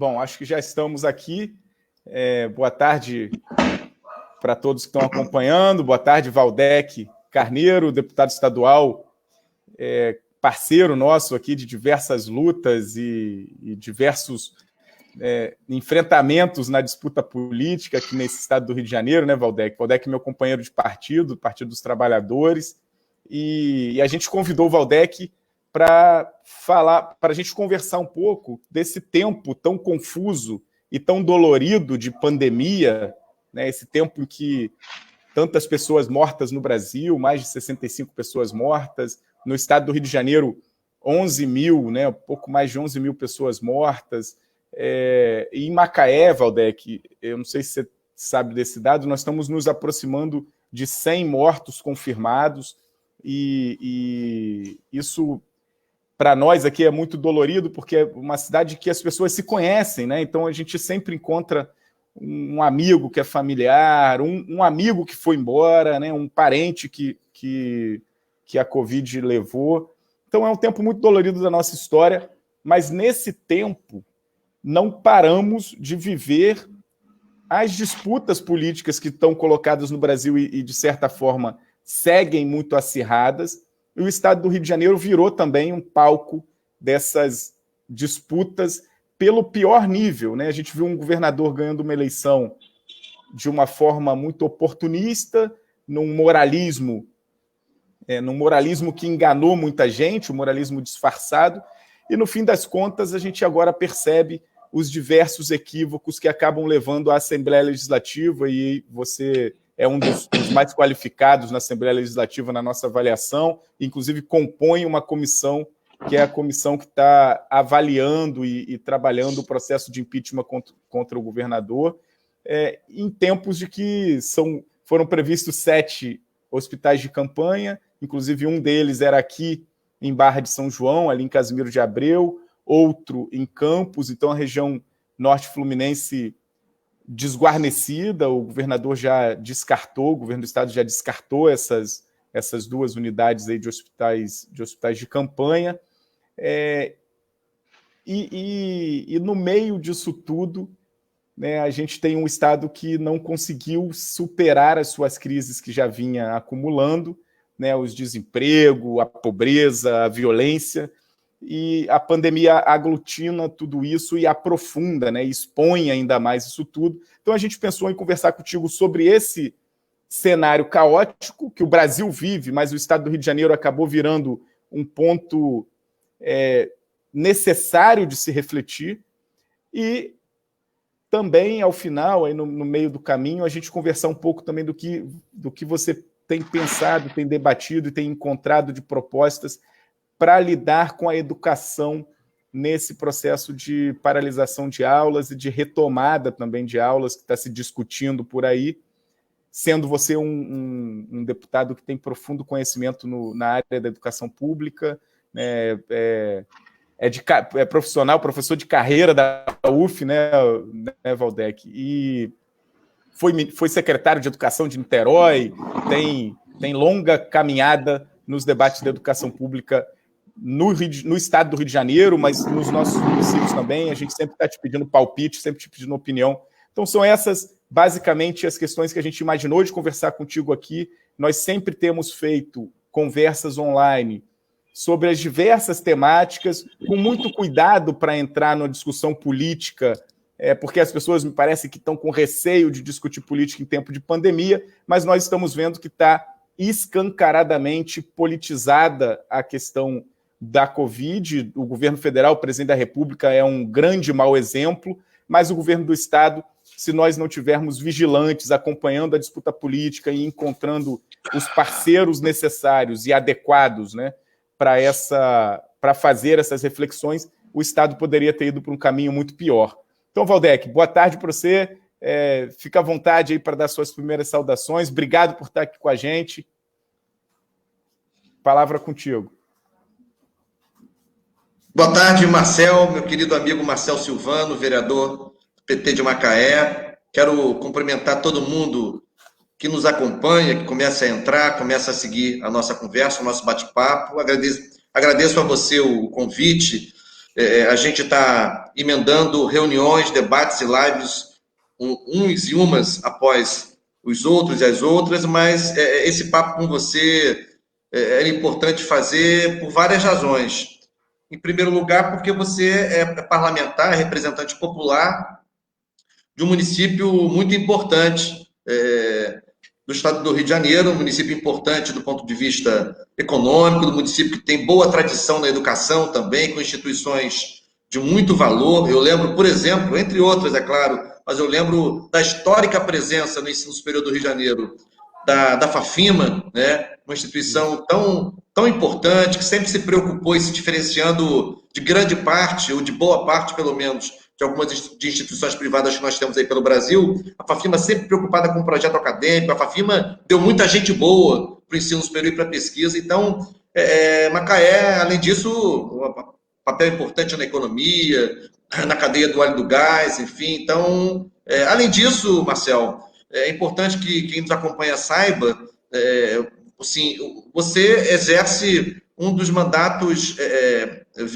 Bom, acho que já estamos aqui. Boa tarde para todos que estão acompanhando. Boa tarde, Valdec Carneiro, deputado estadual, parceiro nosso aqui de diversas lutas e diversos enfrentamentos na disputa política aqui nesse estado do Rio de Janeiro, né, Valdec? Valdec é meu companheiro de partido, Partido dos Trabalhadores, e a gente convidou o Valdec para a gente conversar um pouco desse tempo tão confuso e tão dolorido de pandemia, né? Esse tempo em que tantas pessoas mortas no Brasil, mais de 65 pessoas mortas, no estado do Rio de Janeiro, 11 mil, né? Pouco mais de 11 mil pessoas mortas, e em Macaé, Valdec, eu não sei se você sabe desse dado, nós estamos nos aproximando de 100 mortos confirmados, e isso para nós aqui é muito dolorido, porque é uma cidade que as pessoas se conhecem, né? Então a gente sempre encontra um amigo que é familiar, um amigo que foi embora, né? Um parente que a Covid levou. Então é um tempo muito dolorido da nossa história, mas nesse tempo não paramos de viver as disputas políticas que estão colocadas no Brasil e de certa forma, seguem muito acirradas. E o estado do Rio de Janeiro virou também um palco dessas disputas pelo pior nível, né? A gente viu um governador ganhando uma eleição de uma forma muito oportunista, num moralismo que enganou muita gente, um moralismo disfarçado, e no fim das contas a gente agora percebe os diversos equívocos que acabam levando à Assembleia Legislativa, e você é um dos mais qualificados na Assembleia Legislativa na nossa avaliação, inclusive compõe uma comissão, que é a comissão que está avaliando e trabalhando o processo de impeachment contra o governador, em tempos de que foram previstos 7 hospitais de campanha, inclusive um deles era aqui em Barra de São João, ali em Casimiro de Abreu, outro em Campos, então a região norte fluminense desguarnecida, o governador já descartou, o governo do estado já descartou essas 2 unidades aí de hospitais de campanha, e no meio disso tudo, né, a gente tem um estado que não conseguiu superar as suas crises que já vinha acumulando, né, os desemprego, a pobreza, a violência, e a pandemia aglutina tudo isso e aprofunda, né, expõe ainda mais isso tudo. Então a gente pensou em conversar contigo sobre esse cenário caótico que o Brasil vive, mas o estado do Rio de Janeiro acabou virando um ponto necessário de se refletir, e também, ao final, aí no meio do caminho, a gente conversar um pouco também do que você tem pensado, tem debatido e tem encontrado de propostas para lidar com a educação nesse processo de paralisação de aulas e de retomada também de aulas que está se discutindo por aí, sendo você um deputado que tem profundo conhecimento na área da educação pública, né, é profissional, professor de carreira da UF, né, Valdec, e foi secretário de Educação de Niterói, tem longa caminhada nos debates da educação pública no estado do Rio de Janeiro, mas nos nossos municípios também. A gente sempre está te pedindo palpite, sempre te pedindo opinião. Então são essas, basicamente, as questões que a gente imaginou de conversar contigo aqui. Nós sempre temos feito conversas online sobre as diversas temáticas, com muito cuidado para entrar na discussão política, porque as pessoas me parece que estão com receio de discutir política em tempo de pandemia, mas nós estamos vendo que está escancaradamente politizada a questão da Covid. O governo federal, o presidente da República, é um grande mau exemplo, mas o governo do estado, se nós não tivermos vigilantes, acompanhando a disputa política e encontrando os parceiros necessários e adequados, né, para fazer essas reflexões, o estado poderia ter ido para um caminho muito pior. Então, Valdec, boa tarde para você. Fica à vontade aí para dar suas primeiras saudações. Obrigado por estar aqui com a gente. Palavra contigo. Boa tarde, Marcel, meu querido amigo Marcel Silvano, vereador do PT de Macaé. Quero cumprimentar todo mundo que nos acompanha, que começa a entrar, começa a seguir a nossa conversa, o nosso bate-papo. Agradeço a você o convite. A gente está emendando reuniões, debates e lives, uns e umas após os outros e as outras, mas esse papo com você era importante fazer por várias razões. Em primeiro lugar, porque você é parlamentar, representante popular de um município muito importante do estado do Rio de Janeiro, um município importante do ponto de vista econômico, do município que tem boa tradição na educação também, com instituições de muito valor. Eu lembro, por exemplo, entre outras, é claro, mas eu lembro da histórica presença no ensino superior do Rio de Janeiro da Fafima, né? Uma instituição tão importante, que sempre se preocupou em se diferenciando de grande parte, ou de boa parte, pelo menos, de algumas instituições privadas que nós temos aí pelo Brasil. A Fafima sempre preocupada com o projeto acadêmico, a Fafima deu muita gente boa para o ensino superior e para a pesquisa. Então, Macaé, além disso, um papel importante na economia, na cadeia do óleo do gás, enfim. Então, além disso, Marcel, é importante que quem nos acompanha saiba, assim, você exerce um dos mandatos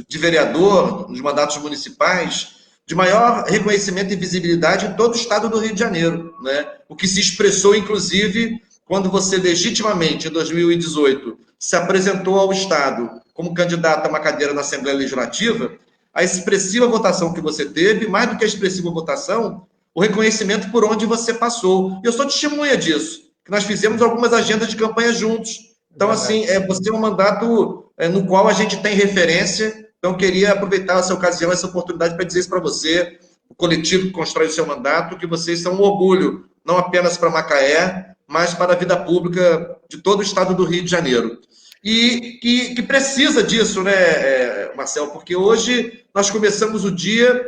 de vereador, dos mandatos municipais, de maior reconhecimento e visibilidade em todo o estado do Rio de Janeiro, né? O que se expressou, inclusive, quando você legitimamente, em 2018, se apresentou ao estado como candidato a uma cadeira na Assembleia Legislativa, a expressiva votação que você teve, mais do que a expressiva votação, o reconhecimento por onde você passou. Eu sou testemunha disso, que nós fizemos algumas agendas de campanha juntos. Então, assim, você é um mandato no qual a gente tem referência. Então, queria aproveitar essa ocasião, essa oportunidade para dizer isso para você, o coletivo que constrói o seu mandato, que vocês são um orgulho, não apenas para Macaé, mas para a vida pública de todo o estado do Rio de Janeiro. E que precisa disso, né, Marcel? Porque hoje nós começamos o dia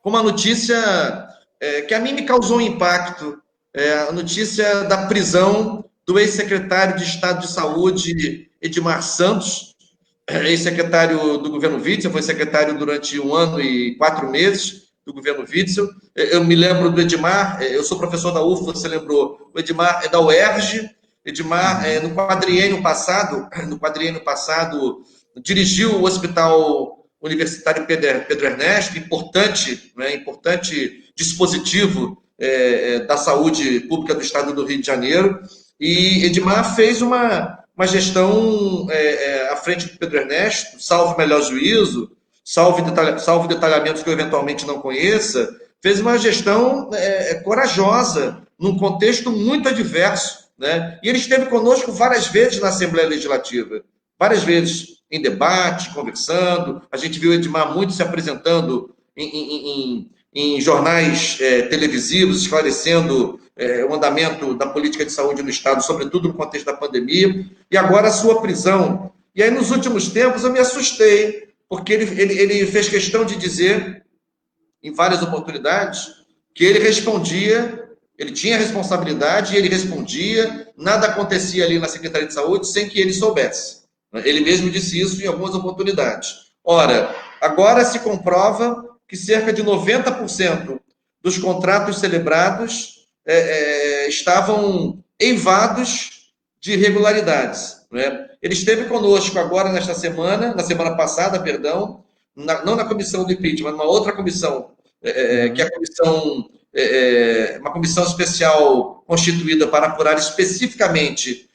com uma notícia que a mim me causou um impacto, a notícia da prisão do ex-secretário de Estado de Saúde, Edmar Santos, ex-secretário do governo Witzel, foi secretário durante 1 ano e 4 meses do governo Witzel. Eu me lembro do Edmar, eu sou professor da UF, você lembrou, o Edmar é da UERJ. Edmar, no quadriênio passado, dirigiu o Hospital Universitário Pedro Ernesto, importante dispositivo da saúde pública do estado do Rio de Janeiro, e Edmar fez uma gestão à frente do Pedro Ernesto, salvo melhor juízo, salvo detalhamentos que eu eventualmente não conheça, fez uma gestão corajosa, num contexto muito adverso, né? E ele esteve conosco várias vezes na Assembleia Legislativa, várias vezes em debate, conversando. A gente viu o Edmar muito se apresentando em jornais televisivos, esclarecendo o andamento da política de saúde no Estado, sobretudo no contexto da pandemia, e agora a sua prisão. E aí, nos últimos tempos, eu me assustei, porque ele fez questão de dizer, em várias oportunidades, que ele respondia, ele tinha responsabilidade, e ele respondia, nada acontecia ali na Secretaria de Saúde sem que ele soubesse. Ele mesmo disse isso em algumas oportunidades. Ora, agora se comprova que cerca de 90% dos contratos celebrados estavam eivados de irregularidades, né? Ele esteve conosco agora na semana passada, perdão, não na comissão do impeachment, mas numa outra comissão, que é a comissão, uma comissão especial constituída para apurar especificamente,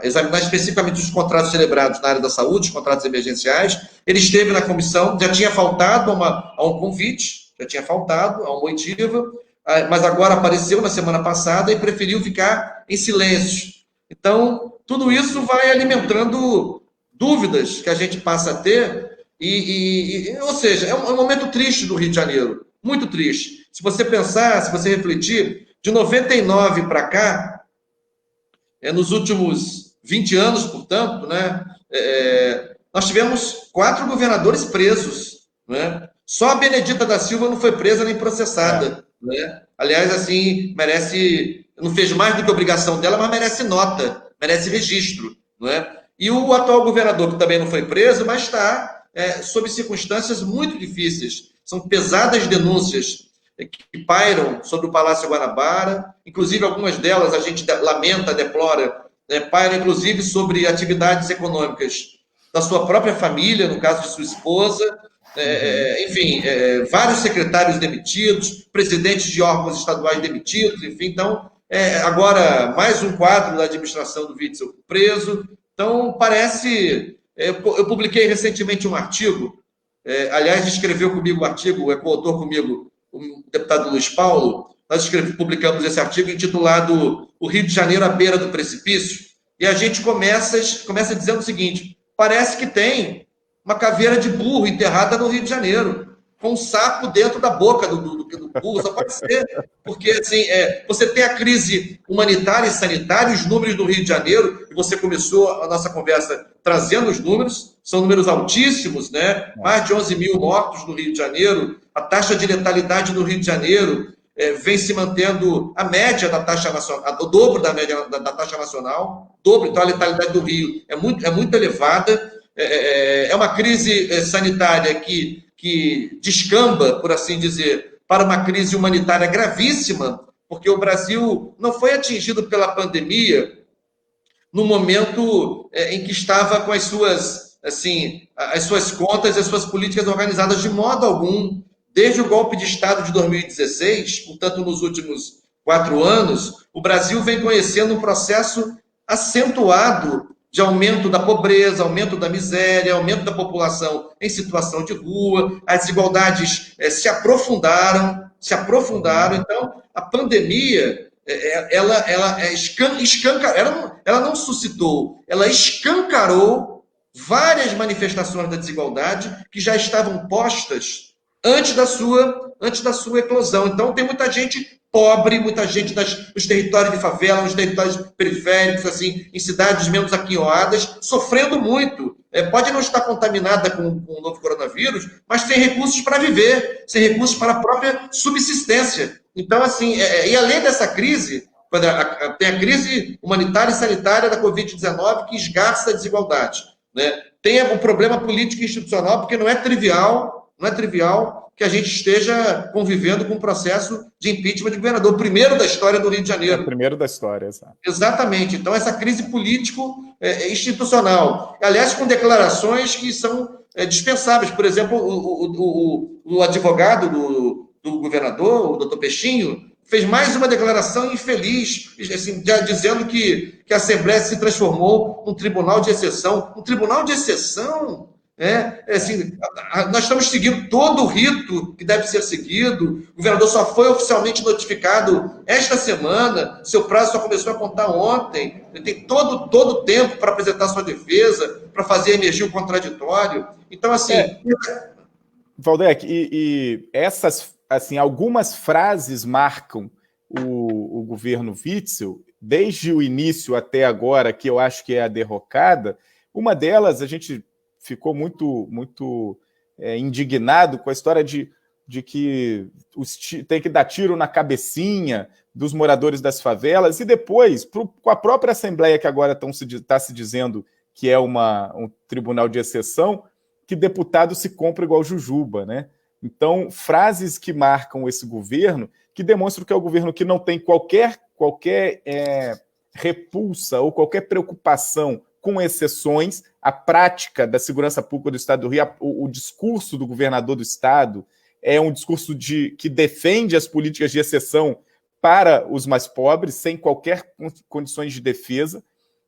examinar especificamente os contratos celebrados na área da saúde, os contratos emergenciais. Ele esteve na comissão, já tinha faltado a um convite, já tinha faltado a uma oitiva, mas agora apareceu na semana passada e preferiu ficar em silêncio. Então, tudo isso vai alimentando dúvidas que a gente passa a ter, ou seja, é um momento triste do Rio de Janeiro, muito triste. Se você pensar, se você refletir, de 99 para cá, nos últimos 20 anos, portanto, né, nós tivemos 4 governadores presos, né? Só a Benedita da Silva não foi presa nem processada, né? Aliás, assim, não fez mais do que obrigação dela, mas merece nota, merece registro, né? E o atual governador, que também não foi preso, mas está sob circunstâncias muito difíceis. São pesadas denúncias que pairam sobre o Palácio Guanabara, inclusive algumas delas a gente lamenta, deplora, pairam inclusive sobre atividades econômicas da sua própria família, no caso de sua esposa, enfim, vários secretários demitidos, presidentes de órgãos estaduais demitidos, enfim, então, agora mais um quadro da administração do Witzel preso. Então, parece. Eu publiquei recentemente um artigo, aliás, escreveu comigo o artigo, é coautor comigo, o deputado Luiz Paulo. Nós publicamos esse artigo intitulado O Rio de Janeiro à beira do precipício, e a gente começa dizendo o seguinte: parece que tem uma caveira de burro enterrada no Rio de Janeiro, com um sapo dentro da boca do burro, só pode ser, porque assim, você tem a crise humanitária e sanitária, os números do Rio de Janeiro, e você começou a nossa conversa trazendo os números, são números altíssimos, né? Mais de 11 mil mortos no Rio de Janeiro, a taxa de letalidade no Rio de Janeiro vem se mantendo a média da taxa nacional, o dobro da média da taxa nacional, dobro, então a letalidade do Rio é muito elevada. É uma crise sanitária que descamba, por assim dizer, para uma crise humanitária gravíssima, porque o Brasil não foi atingido pela pandemia no momento em que estava com as suas contas, as suas políticas organizadas de modo algum. Desde o golpe de Estado de 2016, portanto, nos últimos 4 anos, o Brasil vem conhecendo um processo acentuado de aumento da pobreza, aumento da miséria, aumento da população em situação de rua, as desigualdades se aprofundaram. Então, a pandemia, ela não suscitou, ela escancarou várias manifestações da desigualdade que já estavam postas antes da sua eclosão. Então, tem muita gente pobre, muita gente nos territórios de favela, nos territórios periféricos, assim, em cidades menos aquinhoadas, sofrendo muito. Pode não estar contaminada com o novo coronavírus, mas sem recursos para viver, sem recursos para a própria subsistência. Então, assim, e além dessa crise, tem a crise humanitária e sanitária da Covid-19 que esgarça a desigualdade, né? Tem um problema político e institucional, porque não é trivial que a gente esteja convivendo com um processo de impeachment de governador, o primeiro da história do Rio de Janeiro. O primeiro da história, exato. Exatamente. Então, essa crise político-institucional. Aliás, com declarações que são dispensáveis. Por exemplo, o advogado do governador, o doutor Peixinho, fez mais uma declaração infeliz, assim, já dizendo que a Assembleia se transformou num tribunal de exceção. Um tribunal de exceção? Assim, nós estamos seguindo todo o rito que deve ser seguido. O governador só foi oficialmente notificado esta semana, seu prazo só começou a contar ontem. Ele tem todo o tempo para apresentar sua defesa, para fazer emergir o contraditório. Então, assim... Valdec, e essas, assim, algumas frases marcam o governo Witzel, desde o início até agora, que eu acho que é a derrocada. Uma delas, a gente ficou muito indignado com a história de que tem que dar tiro na cabecinha dos moradores das favelas, e depois, com a própria Assembleia, que agora está se dizendo que é um tribunal de exceção, que deputado se compra igual Jujuba, né? Então, frases que marcam esse governo, que demonstram que é um governo que não tem qualquer repulsa ou qualquer preocupação com exceções. A prática da segurança pública do Estado do Rio, o discurso do governador do Estado é um discurso que defende as políticas de exceção para os mais pobres, sem qualquer condições de defesa,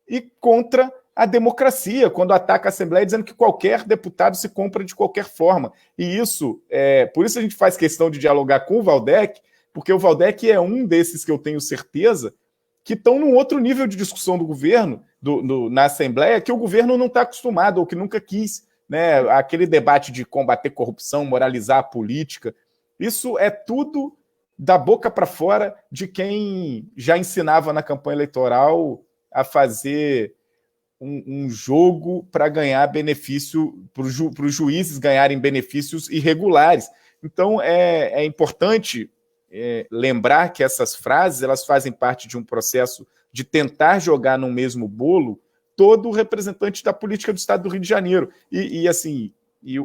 e contra a democracia, quando ataca a Assembleia, dizendo que qualquer deputado se compra de qualquer forma. E isso, por isso a gente faz questão de dialogar com o Valdec, porque o Valdec é um desses que eu tenho certeza que estão num outro nível de discussão do governo, na Assembleia, que o governo não está acostumado, ou que nunca quis, né? Aquele debate de combater corrupção, moralizar a política, isso é tudo da boca para fora de quem já ensinava na campanha eleitoral a fazer um jogo para ganhar benefício, para os juízes ganharem benefícios irregulares. Então, é importante lembrar que essas frases elas fazem parte de um processo de tentar jogar no mesmo bolo todo o representante da política do Estado do Rio de Janeiro. E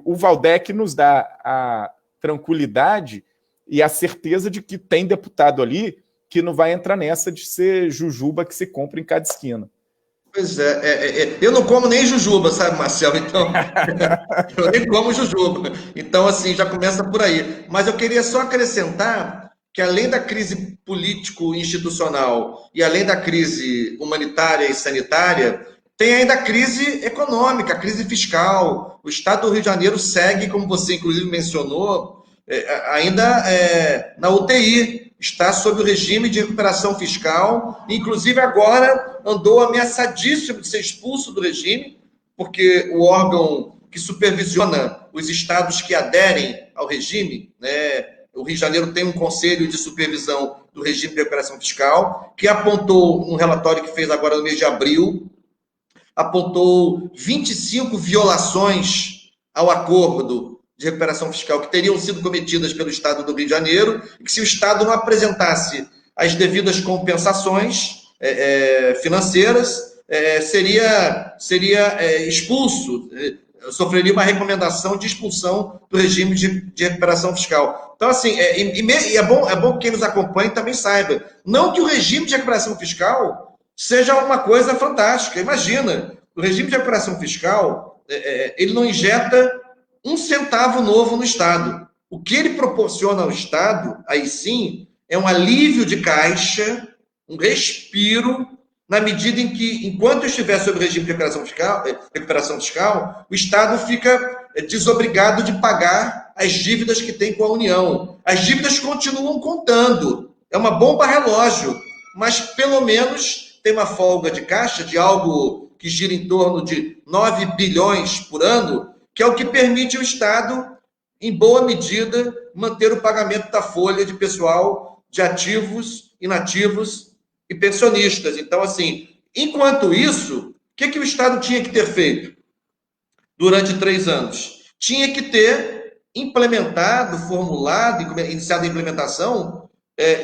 o Valdec nos dá a tranquilidade e a certeza de que tem deputado ali que não vai entrar nessa de ser Jujuba que se compra em cada esquina. Pois é, eu não como nem jujuba, sabe, Marcel? Então, eu nem como jujuba. Então, assim, já começa por aí. Mas eu queria só acrescentar que, além da crise político-institucional e além da crise humanitária e sanitária, tem ainda a crise econômica, a crise fiscal. O Estado do Rio de Janeiro segue, como você inclusive mencionou, na UTI, está sob o regime de recuperação fiscal, inclusive agora andou ameaçadíssimo de ser expulso do regime, porque o órgão que supervisiona os estados que aderem ao regime, né, o Rio de Janeiro tem um conselho de supervisão do regime de recuperação fiscal, que apontou um relatório que fez agora no mês de abril, apontou 25 violações ao acordo de recuperação fiscal que teriam sido cometidas pelo Estado do Rio de Janeiro, e que se o Estado não apresentasse as devidas compensações financeiras, seria expulso, sofreria uma recomendação de expulsão do regime de recuperação fiscal. Então, assim, é bom que quem nos acompanhe também saiba, não que o regime de recuperação fiscal seja uma coisa fantástica. Imagina, o regime de recuperação fiscal, ele não injeta um centavo novo no Estado. O que ele proporciona ao Estado, aí sim, é um alívio de caixa, um respiro, na medida em que, enquanto estiver sob o regime de recuperação fiscal, o Estado fica desobrigado de pagar as dívidas que tem com a União. As dívidas continuam contando. É uma bomba relógio, mas pelo menos tem uma folga de caixa de algo que gira em torno de 9 bilhões por ano, que é o que permite ao Estado, em boa medida, manter o pagamento da folha de pessoal de ativos, inativos e pensionistas. Então, assim, enquanto isso, o que o Estado tinha que ter feito durante 3 anos? Tinha que ter implementado, formulado, iniciado a implementação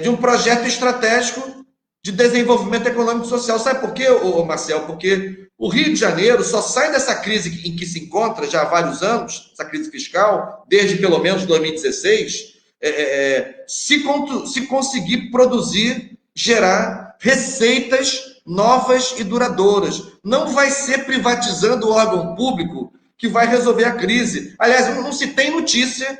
de um projeto estratégico de desenvolvimento econômico e social. Sabe por quê, Marcel? Porque o Rio de Janeiro só sai dessa crise em que se encontra já há vários anos, essa crise fiscal, desde pelo menos 2016, se conseguir produzir, gerar receitas novas e duradouras. Não vai ser privatizando o órgão público que vai resolver a crise. Aliás, não se tem notícia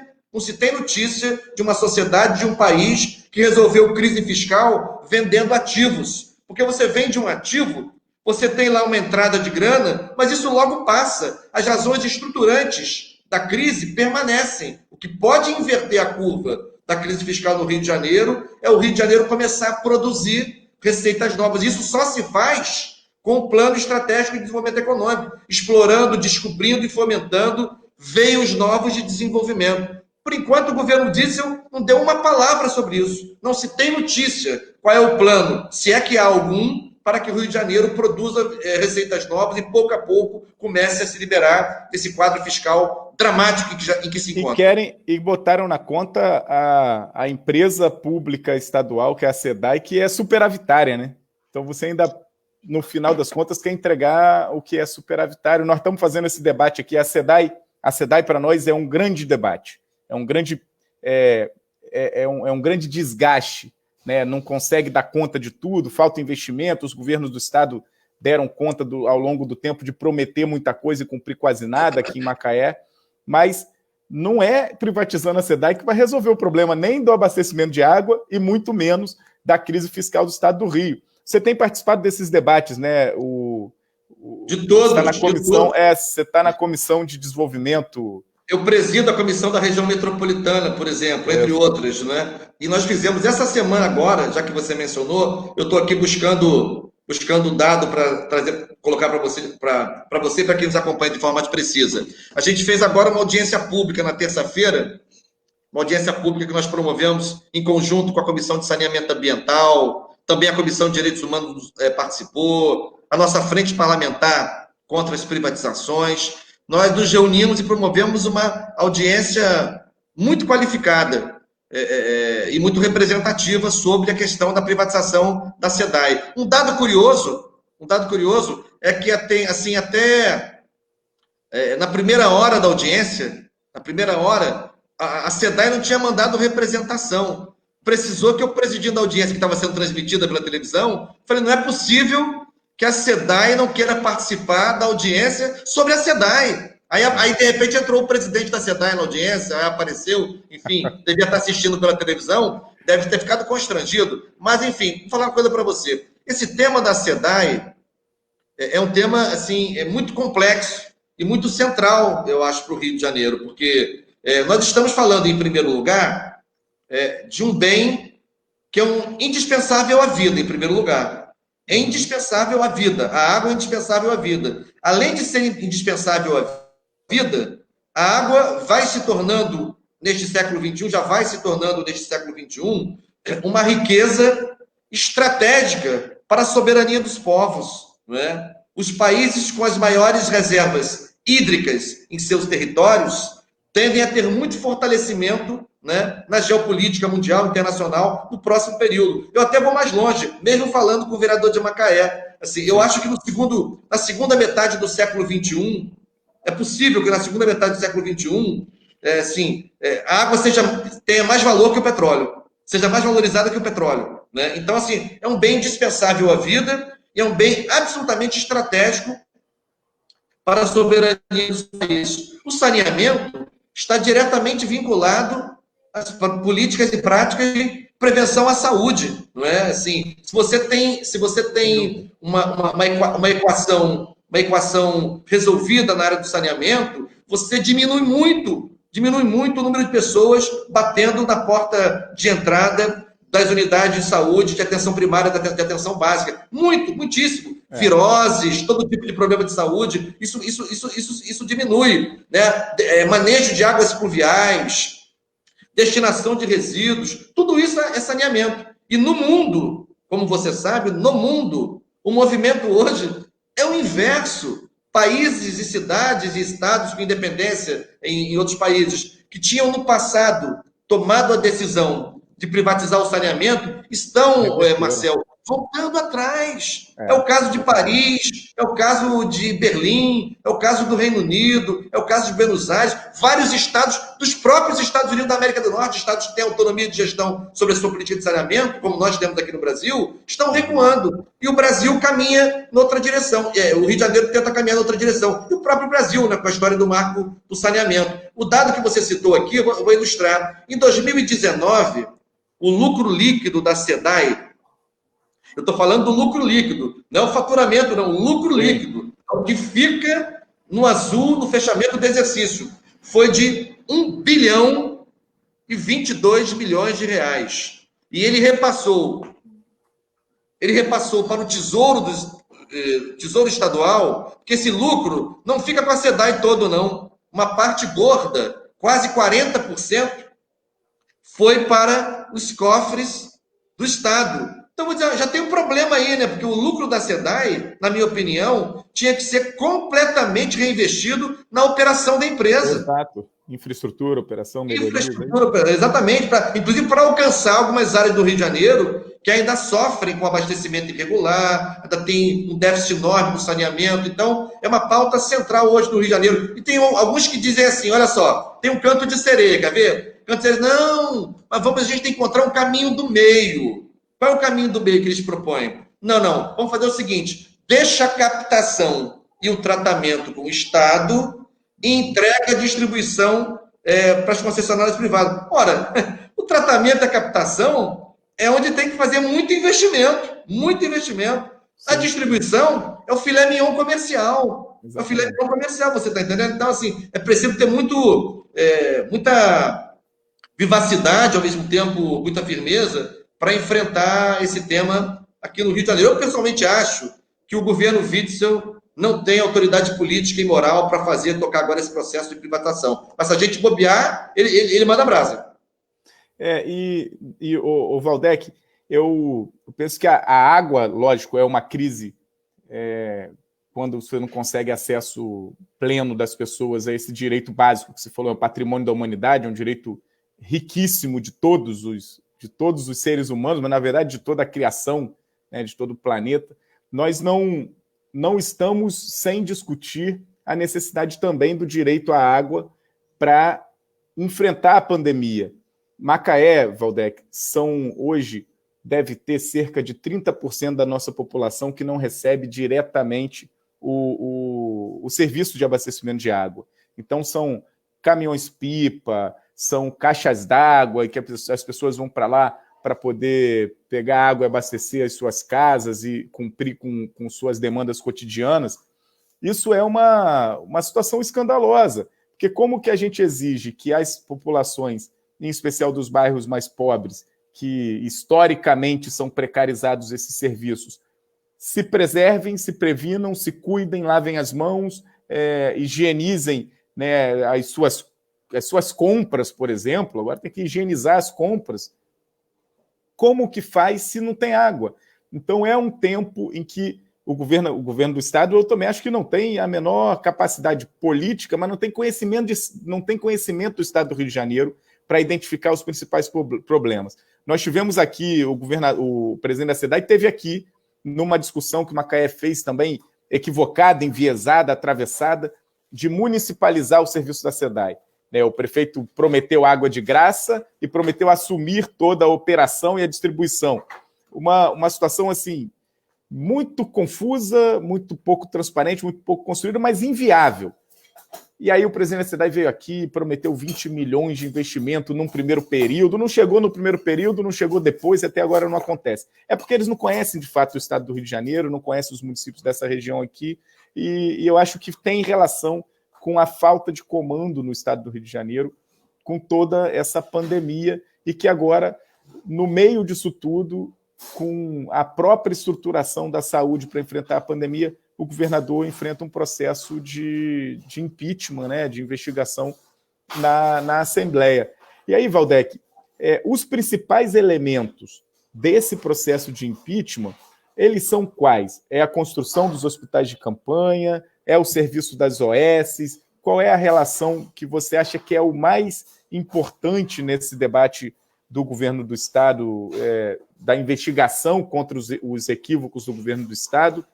de uma sociedade, de um país que resolveu crise fiscal vendendo ativos. Porque você vende um ativo, você tem lá uma entrada de grana, mas isso logo passa. As razões estruturantes da crise permanecem. O que pode inverter a curva da crise fiscal no Rio de Janeiro é o Rio de Janeiro começar a produzir receitas novas. Isso só se faz com o plano estratégico de desenvolvimento econômico, explorando, descobrindo e fomentando veios novos de desenvolvimento. Por enquanto, o governo Diesel não deu uma palavra sobre isso. Não se tem notícia qual é o plano, se é que há algum, para que o Rio de Janeiro produza receitas novas e, pouco a pouco, comece a se liberar desse quadro fiscal dramático em que se encontra. E botaram na conta a empresa pública estadual, que é a SEDAI, que é superavitária, né? Então você ainda, no final das contas, quer entregar o que é superavitário. Nós estamos fazendo esse debate aqui. A SEDAI para nós é um grande debate. É um grande desgaste, né? Não consegue dar conta de tudo, falta investimento, os governos do Estado deram conta ao longo do tempo de prometer muita coisa e cumprir quase nada aqui em Macaé, mas não é privatizando a SEDAI que vai resolver o problema nem do abastecimento de água e muito menos da crise fiscal do Estado do Rio. Você tem participado desses debates, né? De todos. Você está na Comissão de Desenvolvimento. Eu presido a comissão da região metropolitana, por exemplo, entre outras, né? E nós fizemos essa semana agora, já que você mencionou, eu estou aqui buscando dado para colocar para você e para quem nos acompanha de forma mais precisa. A gente fez agora uma audiência pública na terça-feira, uma audiência pública que nós promovemos em conjunto com a Comissão de Saneamento Ambiental, também a Comissão de Direitos Humanos participou, a nossa frente parlamentar contra as privatizações. Nós nos reunimos e promovemos uma audiência muito qualificada e muito representativa sobre a questão da privatização da SEDAI. Um dado curioso é que até na primeira hora da audiência, a SEDAI não tinha mandado representação. Precisou que eu, presidindo a audiência que estava sendo transmitida pela televisão, falei, não é possível que a SEDAI não queira participar da audiência sobre a SEDAI. Aí, de repente, entrou o presidente da SEDAI na audiência, aí apareceu, enfim, devia estar assistindo pela televisão, deve ter ficado constrangido. Mas, enfim, vou falar uma coisa para você. Esse tema da SEDAI é um tema, assim, muito complexo e muito central, eu acho, para o Rio de Janeiro, porque nós estamos falando, em primeiro lugar, de um bem que é indispensável à vida, em primeiro lugar. É indispensável à vida. A água é indispensável à vida. Além de ser indispensável à vida, a água vai se tornando, neste século XXI, já vai se tornando, neste século XXI, uma riqueza estratégica para a soberania dos povos. Não é? Os países com as maiores reservas hídricas em seus territórios tendem a ter muito fortalecimento, né, na geopolítica mundial, internacional, no próximo período. Eu até vou mais longe, mesmo falando com o vereador de Macaé. Assim, eu acho que na segunda metade do século XXI, é possível que na segunda metade do século XXI, a água tenha mais valor que o petróleo, seja mais valorizada que o petróleo. Né? Então, assim, é um bem indispensável à vida e é um bem absolutamente estratégico para a soberania dos países. O saneamento está diretamente vinculado às políticas e práticas de prevenção à saúde, não é? Assim, se você tem uma equação resolvida na área do saneamento, você diminui muito o número de pessoas batendo na porta de entrada das unidades de saúde, de atenção primária, de atenção básica. Muitíssimo. Viroses, todo tipo de problema de saúde, isso diminui. Né? Manejo de águas pluviais, destinação de resíduos, tudo isso é saneamento. E no mundo, como você sabe, no mundo, o movimento hoje é o inverso. Países e cidades e estados com independência em outros países que tinham no passado tomado a decisão de privatizar o saneamento estão, Marcel, voltando atrás. É o caso de Paris, é o caso de Berlim, é o caso do Reino Unido, é o caso de Buenos Aires. Vários estados, dos próprios Estados Unidos da América do Norte, estados que têm autonomia de gestão sobre a sua política de saneamento, como nós temos aqui no Brasil, estão recuando. E o Brasil caminha noutra direção. O Rio de Janeiro tenta caminhar noutra direção. E o próprio Brasil, né, com a história do marco do saneamento. O dado que você citou aqui, eu vou ilustrar. Em 2019, o lucro líquido da SEDAI, eu estou falando do lucro líquido, não é o faturamento, não, o lucro líquido, o que fica no azul no fechamento do exercício, foi de 1 bilhão e 22 milhões de reais. E ele repassou para o Tesouro Estadual, que esse lucro não fica com a SEDAI todo, não. Uma parte gorda, quase 40%, foi para os cofres do Estado. Então, já tem um problema aí, né? Porque o lucro da SEDAI, na minha opinião, tinha que ser completamente reinvestido na operação da empresa. Exato. Infraestrutura, operação, melhoria. Exatamente. Inclusive para alcançar algumas áreas do Rio de Janeiro que ainda sofrem com abastecimento irregular, ainda tem um déficit enorme no saneamento. Então, é uma pauta central hoje no Rio de Janeiro. E tem alguns que dizem assim, olha só, tem um canto de sereia, quer ver? Canto de sereia, não, mas a gente tem que encontrar um caminho do meio. Qual é o caminho do meio que eles propõem? Não. Vamos fazer o seguinte, deixa a captação e o tratamento com o Estado e entrega a distribuição para as concessionárias privadas. Ora, o tratamento e a captação é onde tem que fazer muito investimento. Sim. A distribuição é o filé mignon comercial. Exatamente. É o filé mignon comercial, você está entendendo? Então, assim, é preciso ter muita vivacidade, ao mesmo tempo, muita firmeza, para enfrentar esse tema aqui no Rio de Janeiro. Eu, pessoalmente, acho que o governo Witzel não tem autoridade política e moral para tocar agora esse processo de privatização. Mas se a gente bobear, ele manda brasa. O Valdec, eu penso que a água, lógico, é uma crise quando você não consegue acesso pleno das pessoas a esse direito básico que você falou, é o patrimônio da humanidade, é um direito riquíssimo de todos os seres humanos, mas, na verdade, de toda a criação, né, de todo o planeta. Nós não estamos sem discutir a necessidade também do direito à água para enfrentar a pandemia. Macaé, Valdec, são hoje deve ter cerca de 30% da nossa população que não recebe diretamente o serviço de abastecimento de água. Então, são caminhões-pipa, são caixas d'água, que as pessoas vão para lá para poder pegar água e abastecer as suas casas e cumprir com suas demandas cotidianas. Isso é uma situação escandalosa, porque como que a gente exige que as populações, em especial dos bairros mais pobres, que historicamente são precarizados esses serviços, se preservem, se previnam, se cuidem, lavem as mãos, higienizem, né, as suas compras, por exemplo. Agora tem que higienizar as compras. Como que faz se não tem água? Então é um tempo em que o governo do Estado, eu também acho que não tem a menor capacidade política, mas não tem conhecimento do Estado do Rio de Janeiro para identificar os principais problemas. Nós tivemos aqui, o presidente da SEDAI esteve aqui numa discussão que o Macaé fez também, equivocada, enviesada, atravessada, de municipalizar o serviço da SEDAI. O prefeito prometeu água de graça e prometeu assumir toda a operação e a distribuição. Uma situação assim muito confusa, muito pouco transparente, muito pouco construída, mas inviável. E aí o presidente da SEDAI veio aqui e prometeu 20 milhões de investimento num primeiro período, não chegou no primeiro período, não chegou depois e até agora não acontece. É porque eles não conhecem de fato o estado do Rio de Janeiro, não conhecem os municípios dessa região aqui, e eu acho que tem relação com a falta de comando no estado do Rio de Janeiro, com toda essa pandemia, e que agora, no meio disso tudo, com a própria estruturação da saúde para enfrentar a pandemia, o governador enfrenta um processo de impeachment, né, de investigação na Assembleia. E aí, Valdec, os principais elementos desse processo de impeachment, eles são quais? É a construção dos hospitais de campanha, é o serviço das OS? Qual é a relação que você acha que é o mais importante nesse debate do governo do Estado, da investigação contra os equívocos do governo do Estado?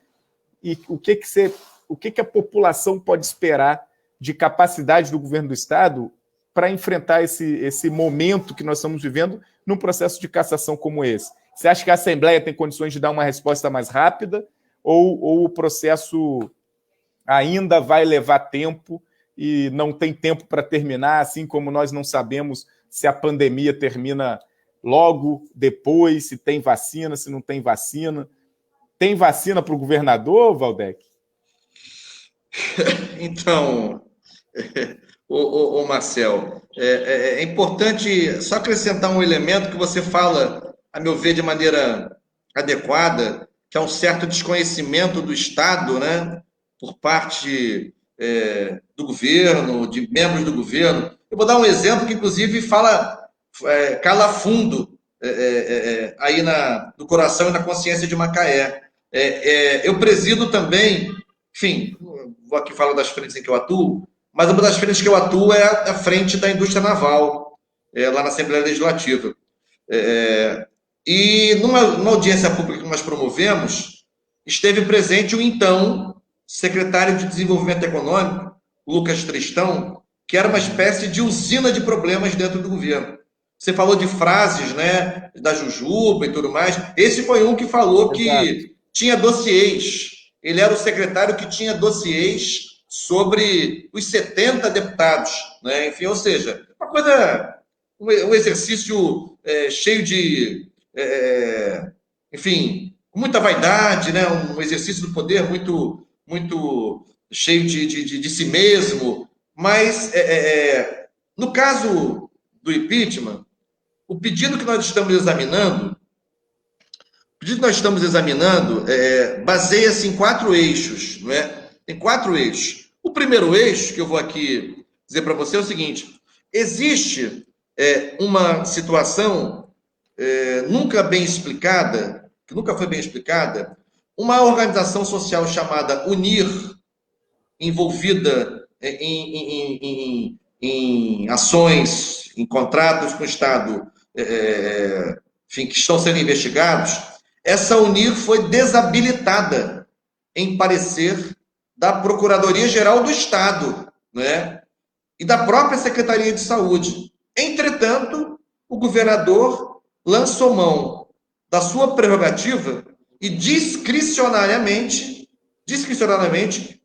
E o que a população pode esperar de capacidade do governo do Estado para enfrentar esse momento que nós estamos vivendo num processo de cassação como esse? Você acha que a Assembleia tem condições de dar uma resposta mais rápida ou o processo ainda vai levar tempo e não tem tempo para terminar, assim como nós não sabemos se a pandemia termina logo depois, se tem vacina, se não tem vacina? Tem vacina para o governador, Valdec? Então, Marcel, é importante só acrescentar um elemento que você fala, a meu ver, de maneira adequada, que é um certo desconhecimento do Estado, né, por parte do governo, de membros do governo. Eu vou dar um exemplo que, inclusive, cala fundo aí no coração e na consciência de Macaé. Eu presido também, enfim, vou aqui falar das frentes em que eu atuo, mas uma das frentes que eu atuo é a frente da indústria naval, lá na Assembleia Legislativa. E numa audiência pública que nós promovemos, esteve presente o então secretário de Desenvolvimento Econômico, Lucas Tristão, que era uma espécie de usina de problemas dentro do governo. Você falou de frases, né, da Jujuba e tudo mais. Esse foi um que falou que tinha dossiês. Ele era o secretário que tinha dossiês sobre os 70 deputados, né? Enfim, ou seja, uma coisa, um exercício cheio de, enfim, com muita vaidade, né? Um exercício do poder muito, muito cheio de si mesmo. Mas, no caso do impeachment, o pedido que nós estamos examinando, baseia-se em 4 eixos, não é? Tem 4 eixos. O primeiro eixo que eu vou aqui dizer para você é o seguinte: existe uma situação nunca bem explicada, que nunca foi bem explicada, uma organização social chamada UNIR, envolvida em ações, em contratos com o Estado, enfim, que estão sendo investigados. Essa UNIR foi desabilitada em parecer da Procuradoria-Geral do Estado, né? E da própria Secretaria de Saúde. Entretanto, o governador lançou mão da sua prerrogativa e discricionariamente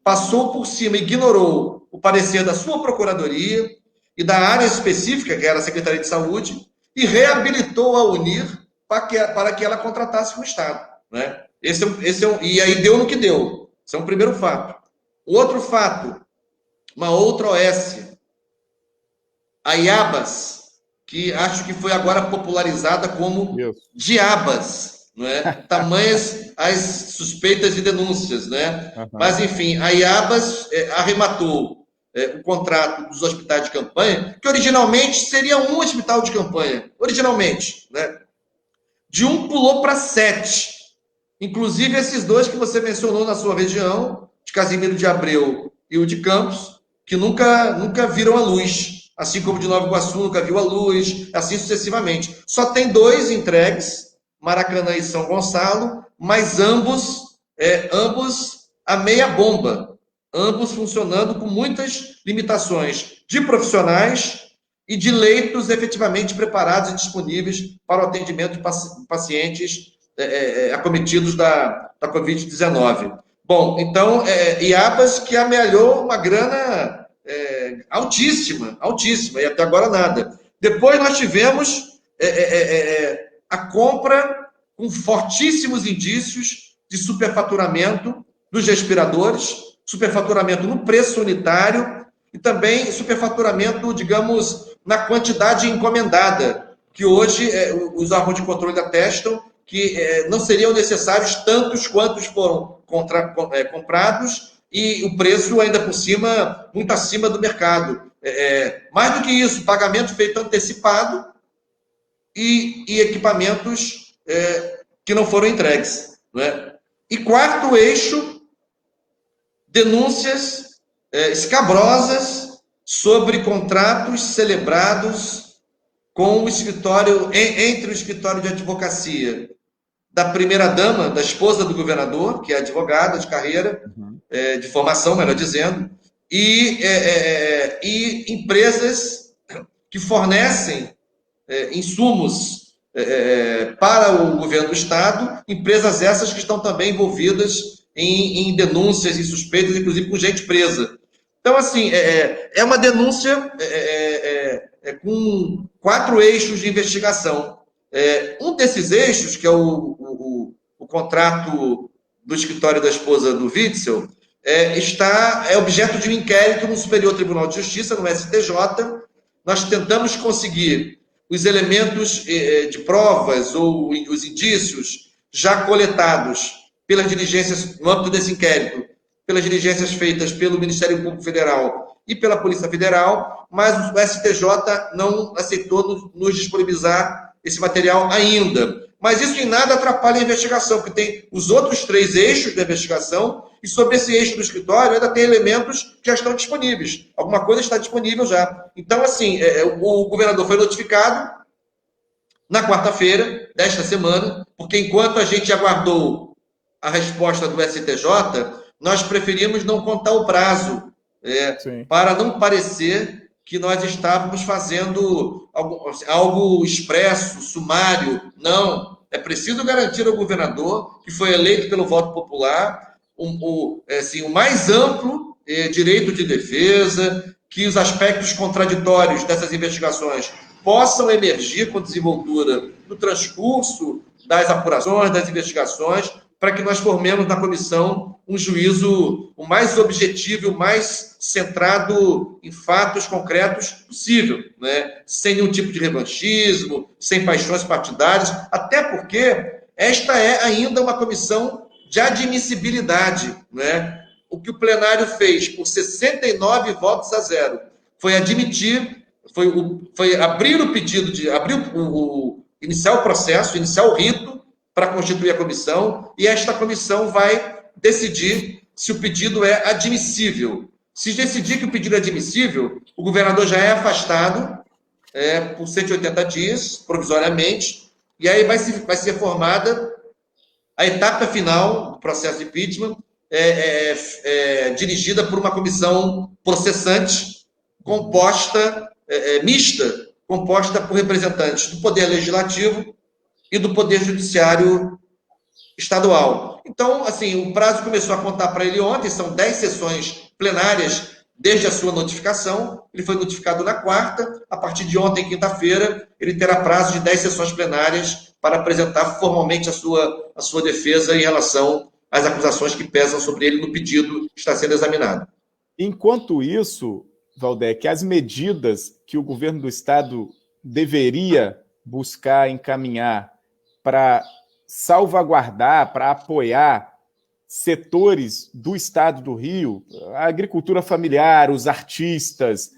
passou por cima, ignorou o parecer da sua procuradoria e da área específica, que era a Secretaria de Saúde, e reabilitou a Unir para que ela contratasse o Estado. Né? E aí deu no que deu. Esse é um primeiro fato. O outro fato, uma outra OS, a Iabas, que acho que foi agora popularizada como Diabas, não é? Tamanhas as suspeitas e denúncias, né? Mas, enfim, a Iabas arrematou o contrato dos hospitais de campanha, que originalmente seria um hospital de campanha, originalmente, né? De um pulou para 7. Inclusive esses dois que você mencionou na sua região, de Casimiro de Abreu e o de Campos, que nunca viram a luz, assim como de Nova Iguaçu nunca viu a luz, assim sucessivamente. Só tem 2 entregues, Maracanã e São Gonçalo, mas ambos a meia bomba, ambos funcionando com muitas limitações de profissionais e de leitos efetivamente preparados e disponíveis para o atendimento de pacientes acometidos da Covid-19. Bom, então, Iabas que amealhou uma grana altíssima, e até agora nada. Depois nós tivemos a compra com fortíssimos indícios de superfaturamento dos respiradores, superfaturamento no preço unitário e também superfaturamento, digamos, na quantidade encomendada, que hoje os órgãos de controle atestam que não seriam necessários tantos quantos foram comprados e o preço ainda por cima, muito acima do mercado. Mais do que isso, pagamento feito antecipado e equipamentos que não foram entregues. Não é? E quarto eixo, denúncias escabrosas sobre contratos celebrados com o escritório, entre o escritório de advocacia da primeira-dama, da esposa do governador, que é advogada de carreira, de formação, melhor dizendo, e empresas que fornecem insumos para o governo do Estado, empresas essas que estão também envolvidas em denúncias e suspeitas, inclusive com gente presa. Então, assim, é uma denúncia com 4 eixos de investigação. Um desses eixos, que é o contrato do escritório da esposa do Witzel, é objeto de um inquérito no Superior Tribunal de Justiça, no STJ. Nós tentamos conseguir os elementos de provas ou os indícios já coletados pelas diligências, no âmbito desse inquérito, pelas diligências feitas pelo Ministério Público Federal e pela Polícia Federal, mas o STJ não aceitou nos disponibilizar esse material ainda. Mas isso em nada atrapalha a investigação, porque tem os outros 3 eixos da investigação, e sobre esse eixo do escritório ainda tem elementos que já estão disponíveis. Alguma coisa está disponível já. Então, assim, o governador foi notificado na quarta-feira desta semana, porque enquanto a gente aguardou a resposta do STJ, nós preferimos não contar o prazo, para não parecer que nós estávamos fazendo algo expresso, sumário. Não, é preciso garantir ao governador, que foi eleito pelo voto popular, o mais amplo direito de defesa, que os aspectos contraditórios dessas investigações possam emergir com desenvoltura no transcurso das apurações, das investigações, para que nós formemos na comissão um juízo o mais objetivo e o mais centrado em fatos concretos possível, né? Sem nenhum tipo de revanchismo, sem paixões partidárias, até porque esta é ainda uma comissão de admissibilidade, né? O que o plenário fez por 69 votos a 0 foi admitir, foi abrir o pedido iniciar o processo, iniciar o rito para constituir a comissão, e esta comissão vai decidir se o pedido é admissível. Se decidir que o pedido é admissível, o governador já é afastado por 180 dias, provisoriamente, e aí vai ser formada a etapa final do processo de impeachment, dirigida por uma comissão processante, mista, composta por representantes do Poder Legislativo, e do Poder Judiciário Estadual. Então, assim, o prazo começou a contar para ele ontem, são 10 sessões plenárias desde a sua notificação, ele foi notificado na quarta, a partir de ontem, quinta-feira, ele terá prazo de 10 sessões plenárias para apresentar formalmente a sua defesa em relação às acusações que pesam sobre ele no pedido que está sendo examinado. Enquanto isso, Valdec, as medidas que o governo do Estado deveria buscar encaminhar para salvaguardar, para apoiar setores do Estado do Rio, a agricultura familiar, os artistas,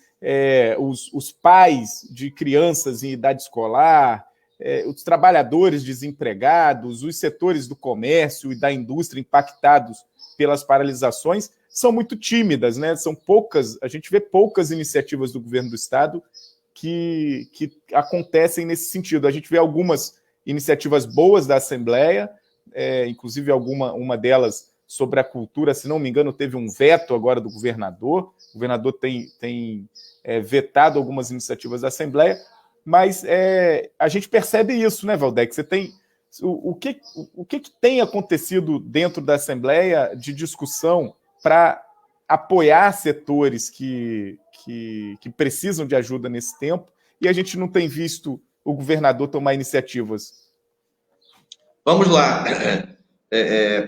os pais de crianças em idade escolar, os trabalhadores desempregados, os setores do comércio e da indústria impactados pelas paralisações, são muito tímidas, né? São poucas, a gente vê poucas iniciativas do governo do Estado que acontecem nesse sentido. A gente vê algumas iniciativas boas da Assembleia, inclusive uma delas sobre a cultura, se não me engano, teve um veto agora do governador. O governador tem vetado algumas iniciativas da Assembleia, mas a gente percebe isso, né, Valdec? Você tem o que tem acontecido dentro da Assembleia de discussão para apoiar setores que precisam de ajuda nesse tempo, e a gente não tem visto o governador tomar iniciativas? Vamos lá.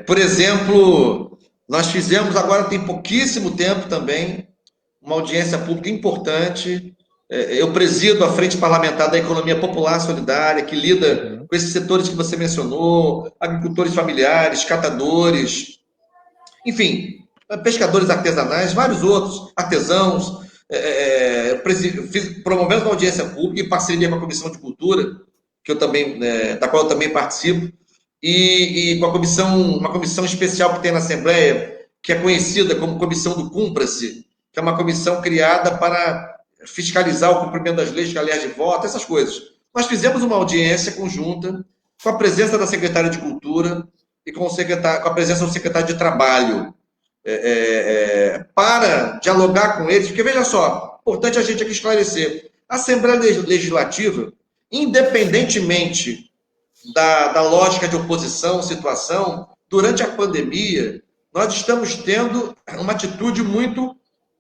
Por exemplo, nós fizemos, agora tem pouquíssimo tempo também, uma audiência pública importante. Eu presido a Frente Parlamentar da Economia Popular Solidária, que lida com esses setores que você mencionou, agricultores familiares, catadores, enfim, pescadores artesanais, vários outros, artesãos. Promovemos uma audiência pública em parceria com a Comissão de Cultura, que eu também, da qual eu também participo, e com uma comissão especial que tem na Assembleia, que é conhecida como Comissão do Cumpra-se, que é uma comissão criada para fiscalizar o cumprimento das leis, galera de voto, essas coisas. Nós fizemos uma audiência conjunta com a presença da secretária de Cultura e com a presença do secretário de Trabalho, para dialogar com eles, porque veja só, importante a gente aqui esclarecer, a Assembleia Legislativa, independentemente da lógica de oposição, situação, durante a pandemia, nós estamos tendo uma atitude muito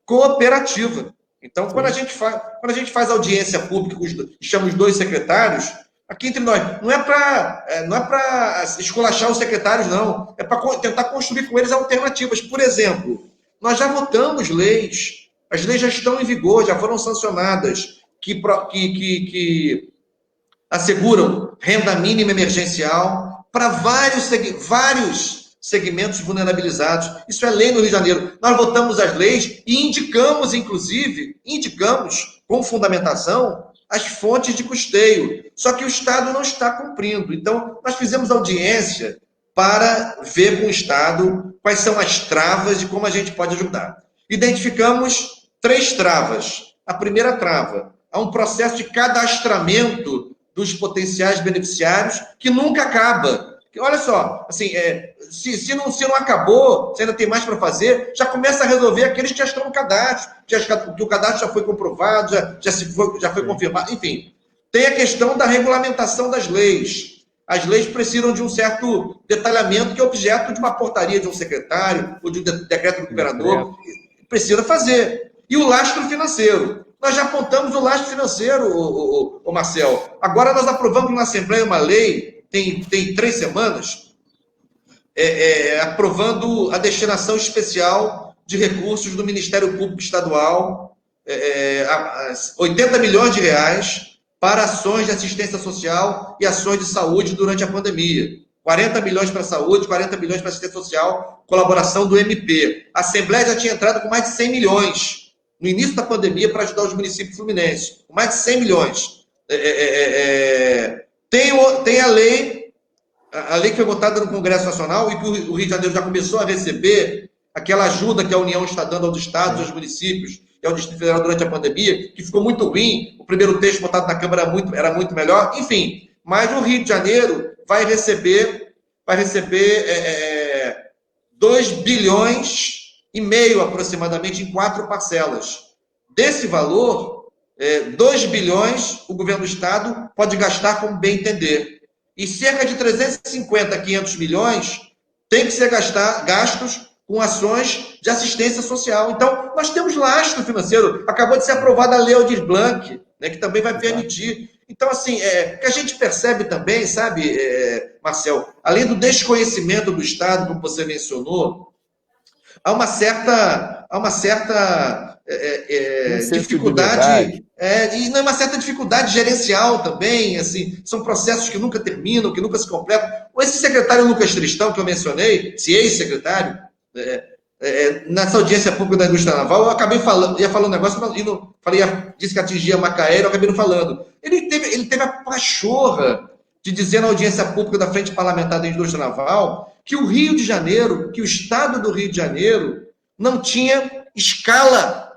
cooperativa. Então, quando a gente faz audiência pública e chama os dois secretários, aqui entre nós, não é para esculachar os secretários, não. É para tentar construir com eles alternativas. Por exemplo, nós já votamos leis, as leis já estão em vigor, já foram sancionadas, que asseguram renda mínima emergencial para vários segmentos vulnerabilizados. Isso é lei no Rio de Janeiro. Nós votamos as leis e indicamos com fundamentação as fontes de custeio. Só que o Estado não está cumprindo. Então, nós fizemos audiência para ver com o Estado quais são as travas e como a gente pode ajudar. Identificamos 3 travas. A primeira trava, há um processo de cadastramento dos potenciais beneficiários que nunca acaba. Olha só, assim, se não acabou, se ainda tem mais para fazer, já começa a resolver aqueles que já estão no cadastro, que o cadastro já foi comprovado, já foi confirmado, enfim. Tem a questão da regulamentação das leis. As leis precisam de um certo detalhamento que é objeto de uma portaria de um secretário ou de um decreto do governador. Precisa fazer. E o lastro financeiro. Nós já apontamos o lastro financeiro, Marcel. Agora nós aprovamos na Assembleia uma lei, tem 3 semanas, aprovando a destinação especial de recursos do Ministério Público Estadual, 80 milhões de reais para ações de assistência social e ações de saúde durante a pandemia. 40 milhões para a saúde, 40 milhões para a assistência social, colaboração do MP. A Assembleia já tinha entrado com mais de 100 milhões no início da pandemia para ajudar os municípios fluminenses. Com mais de 100 milhões. Tem a lei que foi votada no Congresso Nacional e que o Rio de Janeiro já começou a receber aquela ajuda que a União está dando aos estados, aos municípios e ao Distrito Federal durante a pandemia, que ficou muito ruim. O primeiro texto votado na Câmara era muito melhor. Enfim, mas o Rio de Janeiro vai receber 2 bilhões e meio aproximadamente em 4 parcelas. Desse valor, 2 bilhões o governo do estado pode gastar como bem entender. E cerca de 350 a 500 milhões tem que ser gastos com ações de assistência social. Então, nós temos lastro financeiro. Acabou de ser aprovada a Lei Aldir Blanc, né, que também vai permitir. Então, assim, que a gente percebe também, sabe, Marcel, além do desconhecimento do Estado, como você mencionou, há uma certa dificuldade, e uma certa dificuldade gerencial também, assim, são processos que nunca terminam, que nunca se completam. Esse secretário Lucas Tristão, que eu mencionei, esse ex-secretário, nessa audiência pública da indústria naval, eu acabei falando, ia falar um negócio, disse que atingia Macaé, eu acabei não falando. Ele teve a pachorra de dizer na audiência pública da Frente Parlamentar da Indústria Naval que o Rio de Janeiro, que o Estado do Rio de Janeiro não tinha escala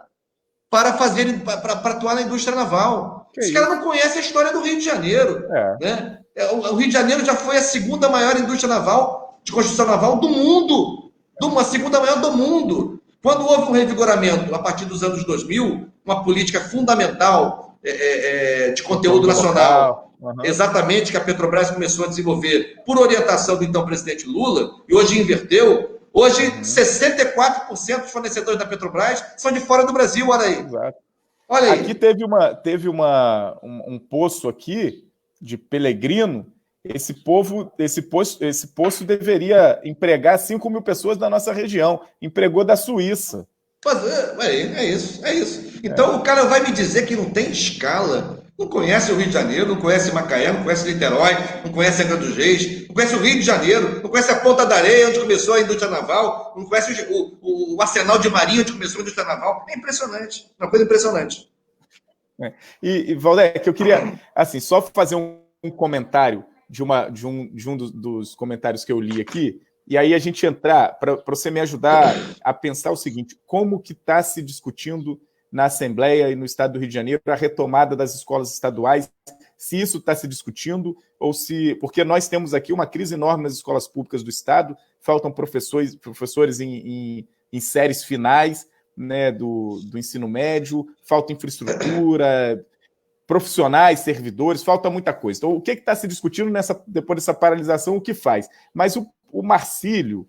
para atuar na indústria naval. Os caras não conhecem a história do Rio de Janeiro. Né? O Rio de Janeiro já foi a segunda maior indústria naval, de construção naval do mundo. A segunda maior do mundo. Quando houve um revigoramento, a partir dos anos 2000, uma política fundamental de conteúdo nacional, exatamente, que a Petrobras começou a desenvolver por orientação do então presidente Lula, e hoje inverteu. Hoje, 64% dos fornecedores da Petrobras são de fora do Brasil, olha aí. Exato. Olha aí. Aqui teve um poço aqui de Pelegrino. Esse poço deveria empregar 5 mil pessoas da nossa região. Empregou da Suíça. É isso. Então o cara vai me dizer que não tem escala. Não conhece o Rio de Janeiro, não conhece Macaé, não conhece Niterói, não conhece Angra dos Reis, não conhece o Rio de Janeiro, não conhece a Ponta da Areia, onde começou a indústria naval, não conhece o Arsenal de Marinha, onde começou a indústria naval. É impressionante, uma coisa impressionante. E Valdec, eu queria, assim, só fazer um comentário de um dos comentários que eu li aqui, e aí a gente entrar, para você me ajudar a pensar o seguinte: como que está se discutindo na Assembleia e no Estado do Rio de Janeiro a retomada das escolas estaduais, se isso está se discutindo, ou se... Porque nós temos aqui uma crise enorme nas escolas públicas do Estado, faltam professores em séries finais, né, do ensino médio, falta infraestrutura, profissionais, servidores, falta muita coisa. Então, o que está se discutindo depois dessa paralisação, o que faz? Mas o Marcílio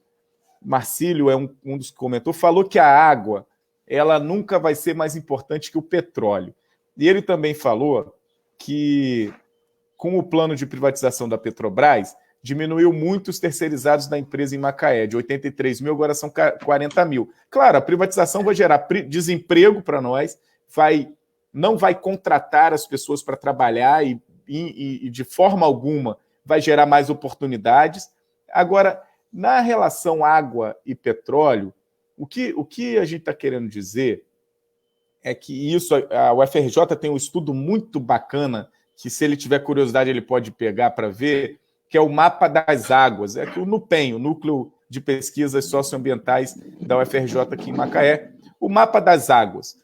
é um dos que comentou, falou que a água ela nunca vai ser mais importante que o petróleo. E ele também falou que, com o plano de privatização da Petrobras, diminuiu muito os terceirizados da empresa em Macaé, de 83 mil, agora são 40 mil. Claro, a privatização vai gerar desemprego para nós, não vai contratar as pessoas para trabalhar e, de forma alguma, vai gerar mais oportunidades. Agora, na relação água e petróleo, o que a gente está querendo dizer é que a UFRJ tem um estudo muito bacana, que se ele tiver curiosidade ele pode pegar para ver, que é o mapa das águas. É que o NUPEM, o Núcleo de Pesquisas Socioambientais da UFRJ aqui em Macaé, o mapa das águas.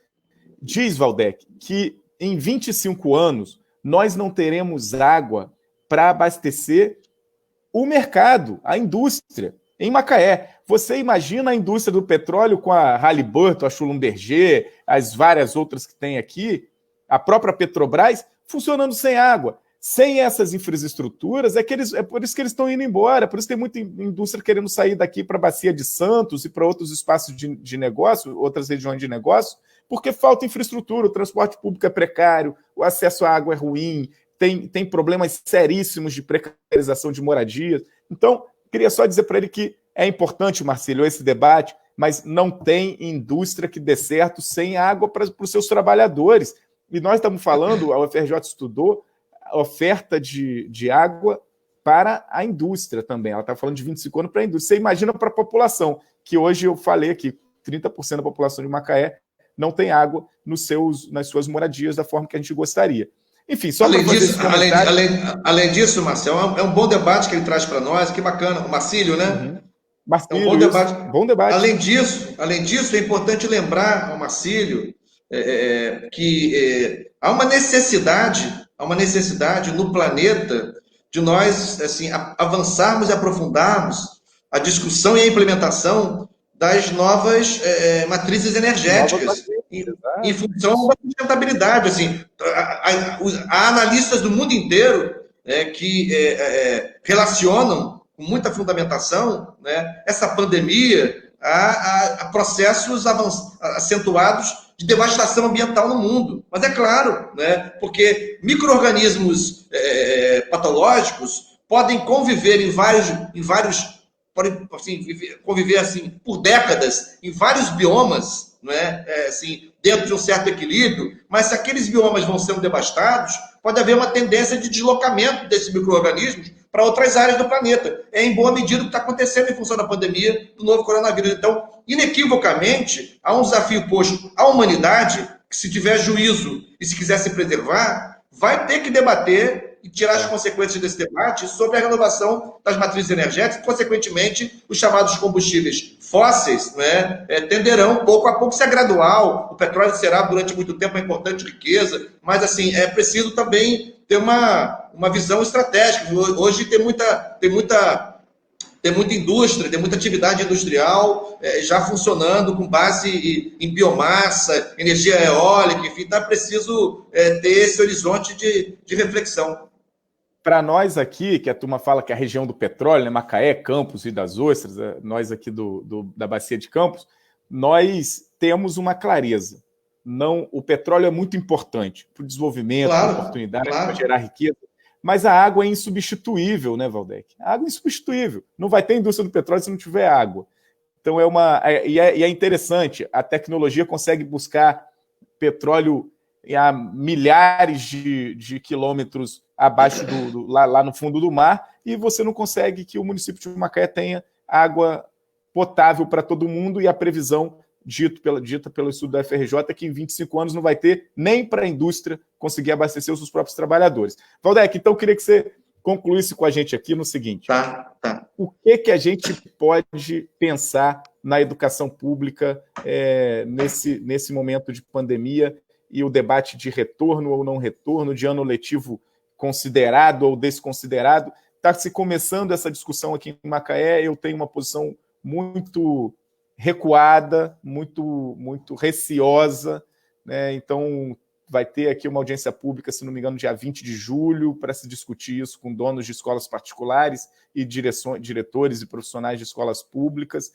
Diz, Valdec, que em 25 anos nós não teremos água para abastecer o mercado, a indústria. Em Macaé, você imagina a indústria do petróleo com a Halliburton, a Schlumberger, as várias outras que tem aqui, a própria Petrobras, funcionando sem água. Sem essas infraestruturas, é por isso que eles estão indo embora, por isso tem muita indústria querendo sair daqui para a Bacia de Santos e para outros espaços de negócio, outras regiões de negócio, porque falta infraestrutura, o transporte público é precário, o acesso à água é ruim, tem problemas seríssimos de precarização de moradias. Então, queria só dizer para ele que é importante, Marcílio, esse debate, mas não tem indústria que dê certo sem água para os seus trabalhadores. E nós estamos falando, a UFRJ estudou a oferta de água para a indústria também. Ela está falando de 25 anos para a indústria. Você imagina para a população, que hoje eu falei aqui, 30% da população de Macaé não tem água nas suas moradias da forma que a gente gostaria. Enfim, só para fazer esse comentário... Além disso, Marcel, é um bom debate que ele traz para nós, que bacana. O Marcílio, né? Uhum. Marcílio, é um bom debate. Bom debate. Além disso, é importante lembrar ao Marcílio que há uma necessidade no planeta de nós assim, avançarmos e aprofundarmos a discussão e a implementação das novas matrizes energéticas em função da sustentabilidade. Assim, há analistas do mundo inteiro que relacionam com muita fundamentação, né, essa pandemia a processos acentuados de devastação ambiental no mundo. Mas é claro, né, porque micro-organismos patológicos podem conviver podem assim, conviver assim, por décadas em vários biomas, né, assim, dentro de um certo equilíbrio, mas se aqueles biomas vão sendo devastados, pode haver uma tendência de deslocamento desses micro-organismos para outras áreas do planeta. É em boa medida o que está acontecendo em função da pandemia do novo coronavírus. Então, inequivocamente, há um desafio posto à humanidade que, se tiver juízo e se quiser se preservar, vai ter que debater e tirar as consequências desse debate sobre a renovação das matrizes energéticas e, consequentemente, os chamados combustíveis fósseis, né, tenderão, pouco a pouco, ser gradual. O petróleo será, durante muito tempo, uma importante riqueza, mas, assim, é preciso também ter uma visão estratégica. Hoje tem muita indústria, tem muita atividade industrial já funcionando com base em biomassa, energia eólica, enfim, então é preciso ter esse horizonte de reflexão. Para nós aqui, que a turma fala que é a região do petróleo, né, Macaé, Campos e das Ostras, nós aqui da Bacia de Campos, nós temos uma clareza. Não, o petróleo é muito importante para o desenvolvimento, para a oportunidade, para gerar riqueza, mas a água é insubstituível, né, Valdec? A água é insubstituível. Não vai ter indústria do petróleo se não tiver água. Então é interessante, a tecnologia consegue buscar petróleo a milhares de quilômetros abaixo lá no fundo do mar, e você não consegue que o município de Macaé tenha água potável para todo mundo, e a previsão dita pelo estudo da FRJ é que em 25 anos não vai ter nem para a indústria conseguir abastecer os seus próprios trabalhadores. Valdec, então eu queria que você concluísse com a gente aqui no seguinte. Tá. O que a gente pode pensar na educação pública nesse momento de pandemia e o debate de retorno ou não retorno, de ano letivo considerado ou desconsiderado? Está se começando essa discussão aqui em Macaé. Eu tenho uma posição muito recuada, muito receosa, né? Então vai ter aqui uma audiência pública, se não me engano, dia 20 de julho, para se discutir isso com donos de escolas particulares e diretores e profissionais de escolas públicas.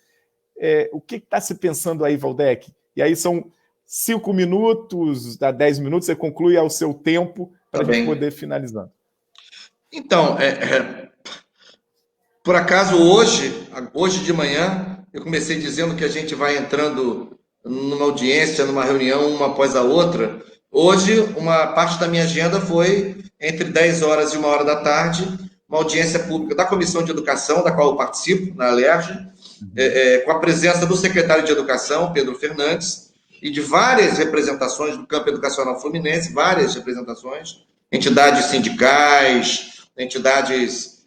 O que está se pensando aí, Valdec? E aí são 5 minutos, dá 10 minutos, você conclui ao seu tempo para a gente poder finalizar. Então, por acaso, hoje de manhã, eu comecei dizendo que a gente vai entrando numa audiência, numa reunião, uma após a outra. Hoje, uma parte da minha agenda foi, entre 10 horas e 1 hora da tarde, uma audiência pública da Comissão de Educação, da qual eu participo, na Alerj, com a presença do secretário de Educação, Pedro Fernandes, e de várias representações do campo educacional fluminense, várias representações, entidades sindicais, entidades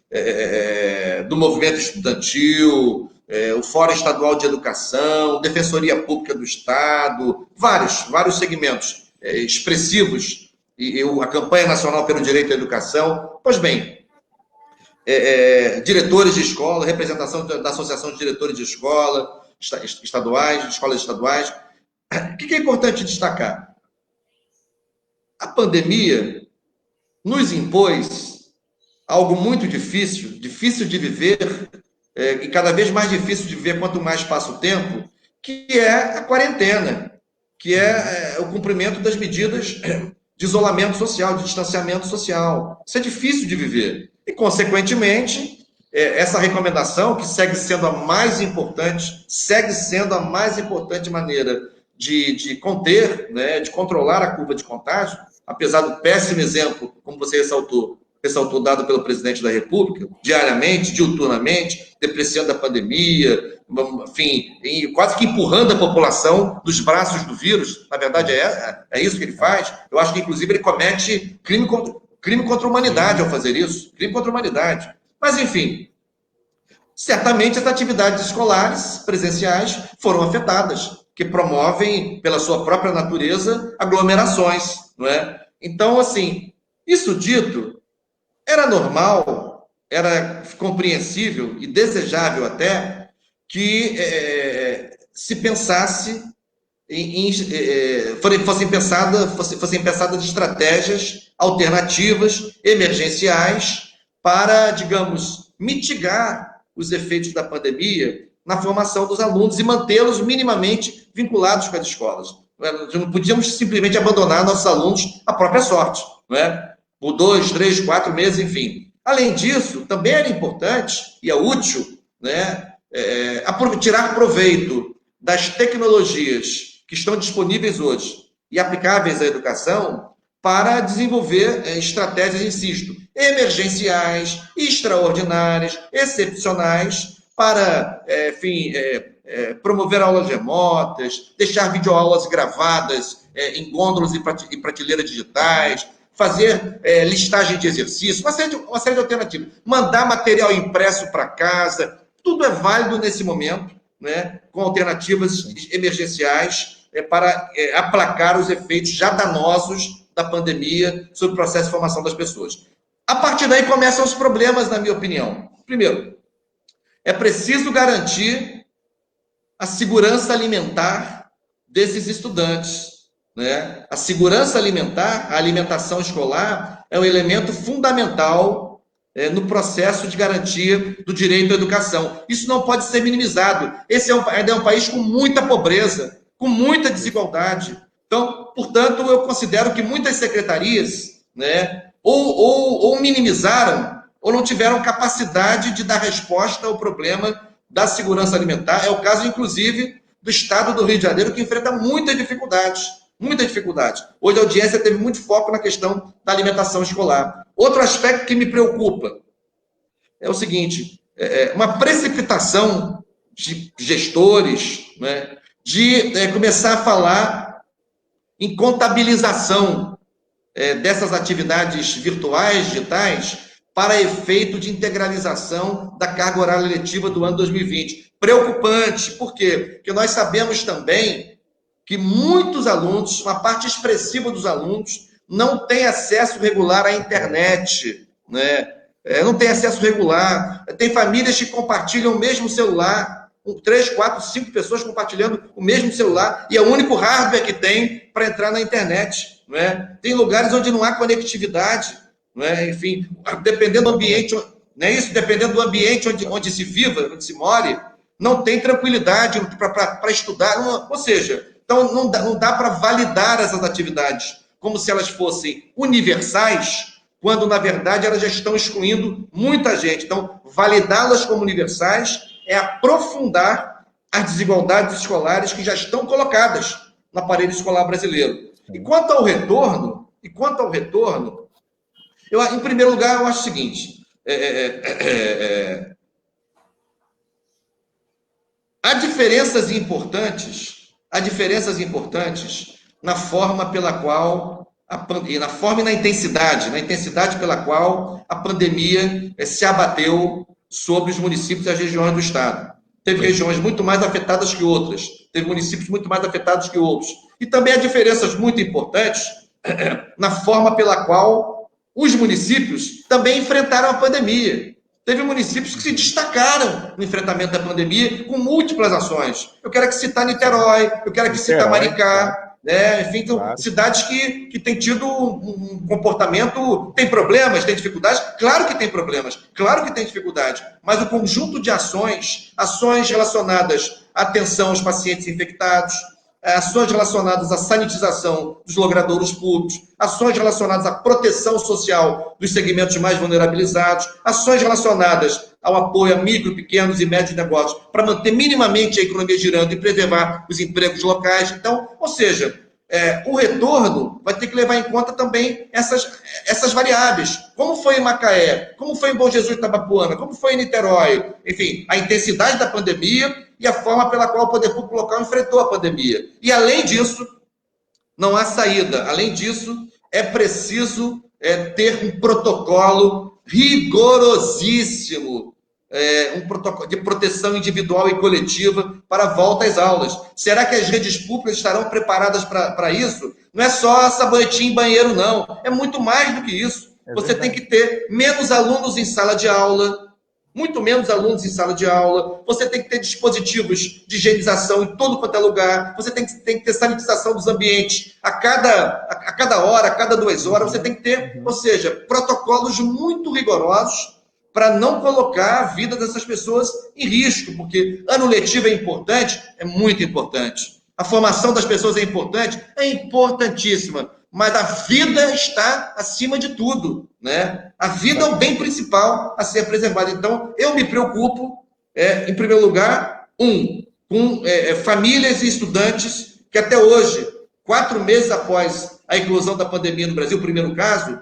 do movimento estudantil, o Fórum Estadual de Educação, Defensoria Pública do Estado, vários segmentos expressivos, e a Campanha Nacional pelo Direito à Educação. Pois bem, diretores de escola, representação da Associação de Diretores de Escola, escolas estaduais. O que é importante destacar? A pandemia nos impôs algo muito difícil de viver, e cada vez mais difícil de viver quanto mais passa o tempo, que é a quarentena, que é o cumprimento das medidas de isolamento social, de distanciamento social. Isso é difícil de viver. E, consequentemente, essa recomendação, que segue sendo a mais importante maneira de conter, né, de controlar a curva de contágio, apesar do péssimo exemplo, como você ressaltou, dado pelo presidente da República, diariamente, diuturnamente, depreciando a pandemia, enfim, quase que empurrando a população dos braços do vírus. Na verdade, é isso que ele faz. Eu acho que, inclusive, ele comete crime contra a humanidade ao fazer isso. Crime contra a humanidade. Mas, enfim, certamente as atividades escolares presenciais foram afetadas, que promovem, pela sua própria natureza, aglomerações, não é? Então, assim, isso dito, era normal, era compreensível e desejável até que se pensasse fossem pensadas estratégias alternativas emergenciais para, digamos, mitigar os efeitos da pandemia na formação dos alunos e mantê-los minimamente vinculados com as escolas. Não podíamos simplesmente abandonar nossos alunos à própria sorte, não é? Por 2, 3, 4 meses, enfim. Além disso, também era importante e é útil, né, tirar proveito das tecnologias que estão disponíveis hoje e aplicáveis à educação para desenvolver estratégias, insisto, emergenciais, extraordinárias, excepcionais, para, enfim, promover aulas remotas, deixar videoaulas gravadas em gôndolas e prateleiras digitais, fazer listagem de exercícios, uma série de alternativas. Mandar material impresso para casa, tudo é válido nesse momento, né, com alternativas emergenciais para aplacar os efeitos já danosos da pandemia sobre o processo de formação das pessoas. A partir daí começam os problemas, na minha opinião. Primeiro, é preciso garantir a segurança alimentar desses estudantes, né? A segurança alimentar, a alimentação escolar, é um elemento fundamental no processo de garantia do direito à educação. Isso não pode ser minimizado. Esse ainda é um país com muita pobreza, com muita desigualdade. Então, portanto, eu considero que muitas secretarias, né, ou minimizaram ou não tiveram capacidade de dar resposta ao problema da segurança alimentar. É o caso, inclusive, do estado do Rio de Janeiro, que enfrenta muita dificuldade. Muita dificuldade. Hoje a audiência teve muito foco na questão da alimentação escolar. Outro aspecto que me preocupa é o seguinte, uma precipitação de gestores, né, de começar a falar em contabilização dessas atividades virtuais, digitais, para efeito de integralização da carga horária letiva do ano 2020. Preocupante, por quê? Porque nós sabemos também que muitos alunos, uma parte expressiva dos alunos, não tem acesso regular à internet, né? Não tem acesso regular. Tem famílias que compartilham o mesmo celular, 3, 4, 5 pessoas compartilhando o mesmo celular, e é o único hardware que tem para entrar na internet, não é? Tem lugares onde não há conectividade, não é? Enfim, dependendo do ambiente, não é isso? Dependendo do ambiente onde se viva, onde se more, não tem tranquilidade para estudar, ou seja, então não dá para validar essas atividades como se elas fossem universais, quando, na verdade, elas já estão excluindo muita gente. Então, validá-las como universais é aprofundar as desigualdades escolares que já estão colocadas no aparelho escolar brasileiro. E quanto ao retorno, em primeiro lugar, eu acho o seguinte, há diferenças importantes na forma pela qual na forma e na intensidade pela qual a pandemia se abateu sobre os municípios e as regiões do estado. Teve regiões muito mais afetadas que outras, teve municípios muito mais afetados que outros. E também há diferenças muito importantes na forma pela qual os municípios também enfrentaram a pandemia. Teve municípios que se destacaram no enfrentamento da pandemia com múltiplas ações. Eu quero aqui citar Niterói, eu quero aqui citar Maricá, né? Enfim, claro. Cidades que têm tido um comportamento, tem problemas, tem dificuldades, claro que tem problemas, claro que tem dificuldade, mas o conjunto de ações relacionadas à atenção aos pacientes infectados, ações relacionadas à sanitização dos logradouros públicos, ações relacionadas à proteção social dos segmentos mais vulnerabilizados, ações relacionadas ao apoio a micro, pequenos e médios negócios, para manter minimamente a economia girando e preservar os empregos locais. Então, ou seja, o retorno vai ter que levar em conta também essas variáveis. Como foi em Macaé, como foi em Bom Jesus de Itabapoana, como foi em Niterói, enfim, a intensidade da pandemia e a forma pela qual o poder público local enfrentou a pandemia. E, além disso, não há saída. Além disso, é preciso ter um protocolo rigorosíssimo, um protocolo de proteção individual e coletiva para a volta às aulas. Será que as redes públicas estarão preparadas para isso? Não é só sabonetinho em banheiro, não. É muito mais do que isso. Você tem que ter menos alunos em sala de aula, muito menos alunos em sala de aula, você tem que ter dispositivos de higienização em todo quanto é lugar, você tem que ter sanitização dos ambientes a cada hora, a cada 2 horas, você tem que ter, ou seja, protocolos muito rigorosos para não colocar a vida dessas pessoas em risco, porque ano letivo é importante, é muito importante. A formação das pessoas é importante, é importantíssima, mas a vida está acima de tudo, né? A vida é o bem principal a ser preservado. Então, eu me preocupo, em primeiro lugar, com famílias e estudantes que até hoje, 4 meses após a eclosão da pandemia no Brasil, o primeiro caso,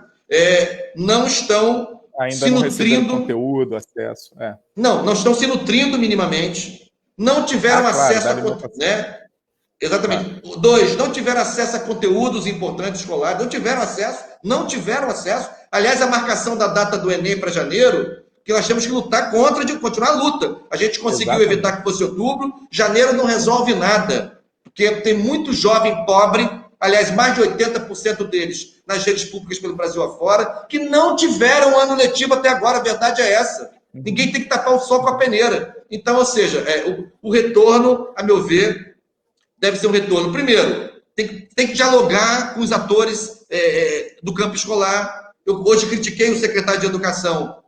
não estão ainda se não nutrindo. receberam conteúdo, acesso. Não estão se nutrindo minimamente, não tiveram acesso claro, a. Né? Exatamente. Claro. 2, não tiveram acesso a conteúdos importantes escolares, não tiveram acesso. Aliás, a marcação da data do Enem para janeiro, que nós temos que lutar contra, de continuar a luta. A gente conseguiu evitar que fosse outubro, janeiro não resolve nada, porque tem muito jovem pobre, aliás, mais de 80% deles nas redes públicas pelo Brasil afora, que não tiveram ano letivo até agora, a verdade é essa. Ninguém tem que tapar o sol com a peneira. Então, ou seja, o retorno, a meu ver, deve ser um retorno. Primeiro, tem que dialogar com os atores do campo escolar. Eu hoje critiquei o secretário de Educação,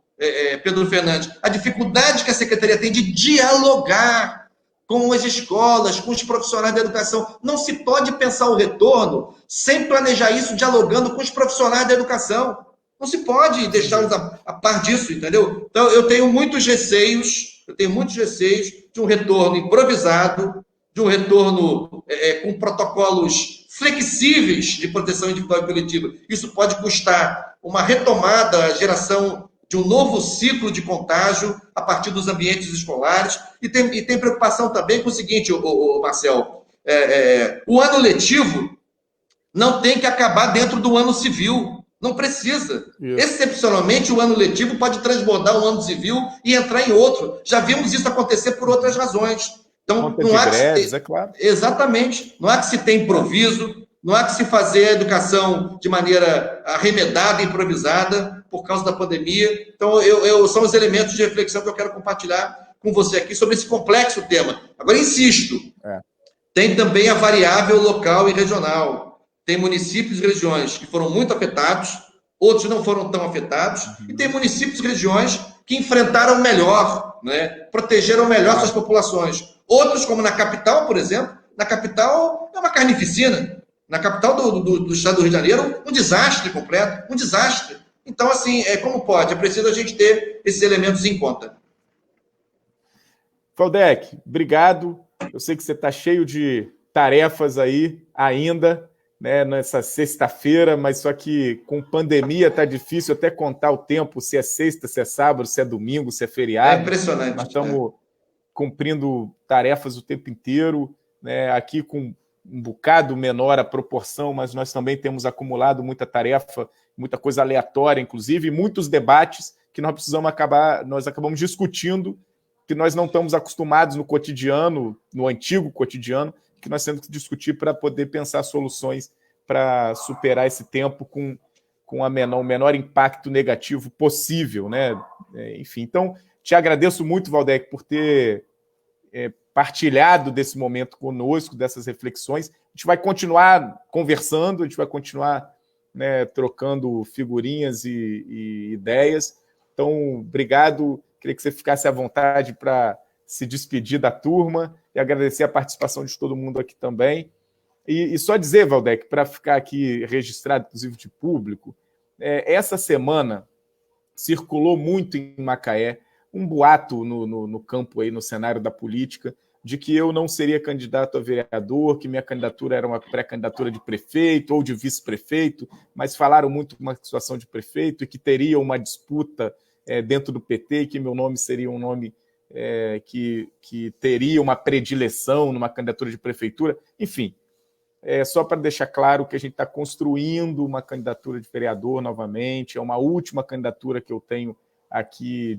Pedro Fernandes, a dificuldade que a secretaria tem de dialogar com as escolas, com os profissionais da educação. Não se pode pensar o retorno sem planejar isso dialogando com os profissionais da educação. Não se pode deixá-los a par disso, entendeu? Então, eu tenho muitos receios de um retorno improvisado, de um retorno com protocolos flexíveis de proteção individual e coletiva. Isso pode custar uma retomada, a geração de um novo ciclo de contágio a partir dos ambientes escolares. E tem preocupação também com o seguinte, Marcel, o ano letivo não tem que acabar dentro do ano civil. Não precisa. Isso. Excepcionalmente, o ano letivo pode transbordar o ano civil e entrar em outro. Já vimos isso acontecer por outras razões. Então, não há greves, claro. Exatamente. Não há que se ter improviso, não há que se fazer a educação de maneira arremedada, improvisada, por causa da pandemia. Então, são os elementos de reflexão que eu quero compartilhar com você aqui sobre esse complexo tema. Agora, insisto, tem também a variável local e regional. Tem municípios e regiões que foram muito afetados, outros não foram tão afetados, e tem municípios e regiões que enfrentaram melhor, né? Protegeram melhor suas populações. Outros, como na capital, por exemplo, na capital é uma carnificina. Na capital do estado do Rio de Janeiro, um desastre completo, um desastre. Então, assim, como pode? É preciso a gente ter esses elementos em conta. Valdec, obrigado. Eu sei que você está cheio de tarefas aí ainda, né, nessa sexta-feira, mas só que com pandemia está difícil até contar o tempo, se é sexta, se é sábado, se é domingo, se é feriado. É impressionante. Nós estamos cumprindo tarefas o tempo inteiro, né, aqui com um bocado menor a proporção, mas nós também temos acumulado muita tarefa, muita coisa aleatória, inclusive, e muitos debates que nós acabamos discutindo, que nós não estamos acostumados no cotidiano, no antigo cotidiano, que nós temos que discutir para poder pensar soluções para superar esse tempo com o menor impacto negativo possível, né? Enfim, então, te agradeço muito, Valdec, por ter partilhado desse momento conosco, dessas reflexões. A gente vai continuar conversando, a gente vai continuar, né, trocando figurinhas e ideias. Então, obrigado. Queria que você ficasse à vontade para se despedir da turma e agradecer a participação de todo mundo aqui também. E só dizer, Valdec, para ficar aqui registrado, inclusive de público, essa semana circulou muito em Macaé um boato no campo, aí, no cenário da política, de que eu não seria candidato a vereador, que minha candidatura era uma pré-candidatura de prefeito ou de vice-prefeito, mas falaram muito uma situação de prefeito e que teria uma disputa dentro do PT, que meu nome seria um nome que teria uma predileção numa candidatura de prefeitura. Enfim, só para deixar claro que a gente está construindo uma candidatura de vereador novamente, é uma última candidatura que eu tenho aqui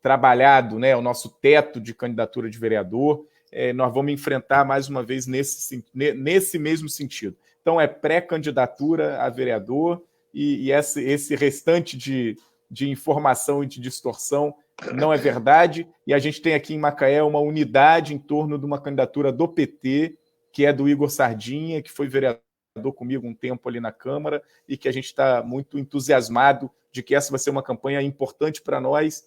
trabalhado, né, o nosso teto de candidatura de vereador. Nós vamos enfrentar mais uma vez nesse mesmo sentido. Então, é pré-candidatura a vereador e esse restante de de informação e de distorção. Não é verdade. E a gente tem aqui em Macaé uma unidade em torno de uma candidatura do PT, que é do Igor Sardinha, que foi vereador comigo um tempo ali na Câmara, e que a gente está muito entusiasmado de que essa vai ser uma campanha importante para nós,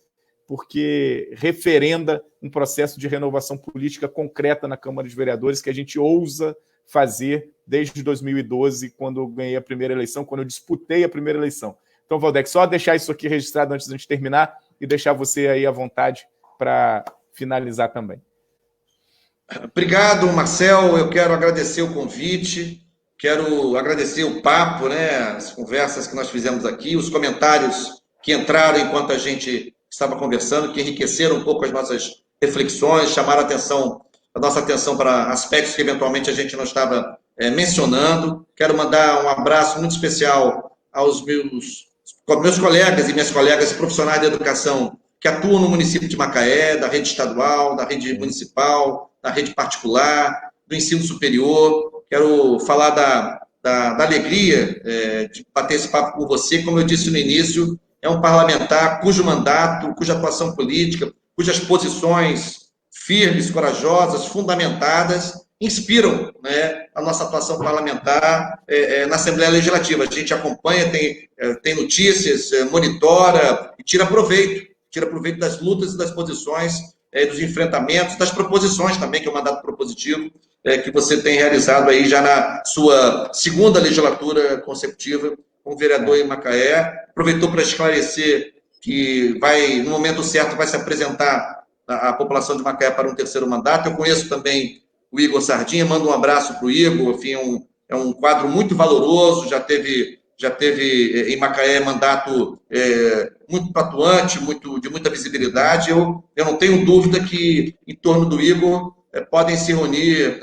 porque referenda um processo de renovação política concreta na Câmara de Vereadores que a gente ousa fazer desde 2012, quando eu ganhei a primeira eleição, quando eu disputei a primeira eleição. Então, Valdec, só deixar isso aqui registrado antes de a gente terminar e deixar você aí à vontade para finalizar também. Obrigado, Marcel. Eu quero agradecer o convite, quero agradecer o papo, né, as conversas que nós fizemos aqui, os comentários que entraram enquanto a gente estava conversando, que enriqueceram um pouco as nossas reflexões, chamaram a nossa atenção para aspectos que eventualmente a gente não estava mencionando. Quero mandar um abraço muito especial aos meus colegas e minhas colegas profissionais de educação que atuam no município de Macaé, da rede estadual, da rede municipal, da rede particular, do ensino superior. Quero falar da alegria de bater esse papo com você. Como eu disse no início, é um parlamentar cujo mandato, cuja atuação política, cujas posições firmes, corajosas, fundamentadas, inspiram, né, a nossa atuação parlamentar na Assembleia Legislativa. A gente acompanha, tem notícias, monitora e tira proveito das lutas e das posições, dos enfrentamentos, das proposições também, que é o mandato propositivo, que você tem realizado aí já na sua segunda legislatura consecutiva como vereador em Macaé. Aproveitou para esclarecer que no momento certo, vai se apresentar a população de Macaé para um terceiro mandato. Eu conheço também o Igor Sardinha, mando um abraço para o Igor, enfim, é um quadro muito valoroso, já teve em Macaé mandato muito atuante, de muita visibilidade. Eu não tenho dúvida que em torno do Igor podem se reunir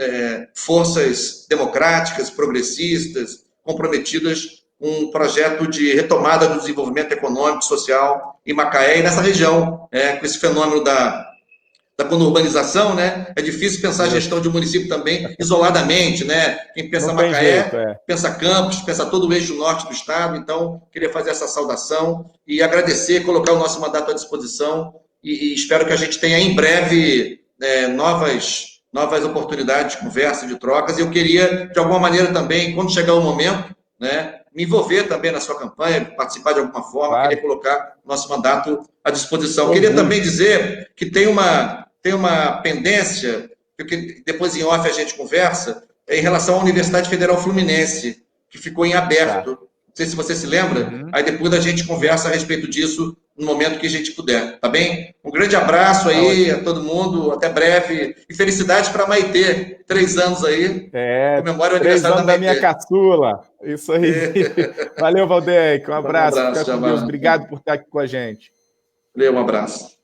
forças democráticas, progressistas, comprometidas com um projeto de retomada do desenvolvimento econômico e social em Macaé e nessa região, com esse fenômeno da conurbanização, né? É difícil pensar a gestão de um município também isoladamente, né? Quem pensa Macaé, pensa Campos, pensa todo o eixo norte do estado. Então, queria fazer essa saudação e agradecer, colocar o nosso mandato à disposição e espero que a gente tenha em breve novas oportunidades de conversa, de trocas. E eu queria, de alguma maneira também, quando chegar o momento, né, me envolver também na sua campanha, participar de alguma forma, queria colocar o nosso mandato à disposição. Queria também dizer que tem uma pendência, que depois em off a gente conversa, em relação à Universidade Federal Fluminense, que ficou em aberto. Não sei se você se lembra, aí depois a gente conversa a respeito disso no momento que a gente puder, tá bem? Um grande abraço aí a todo mundo, até breve, e felicidades para a Maitê, 3 anos aí, comemora o aniversário da Maitê. Minha caçula, isso aí. Valeu, Valdec, um abraço, fica com Deus, obrigado por estar aqui com a gente. Valeu, um abraço.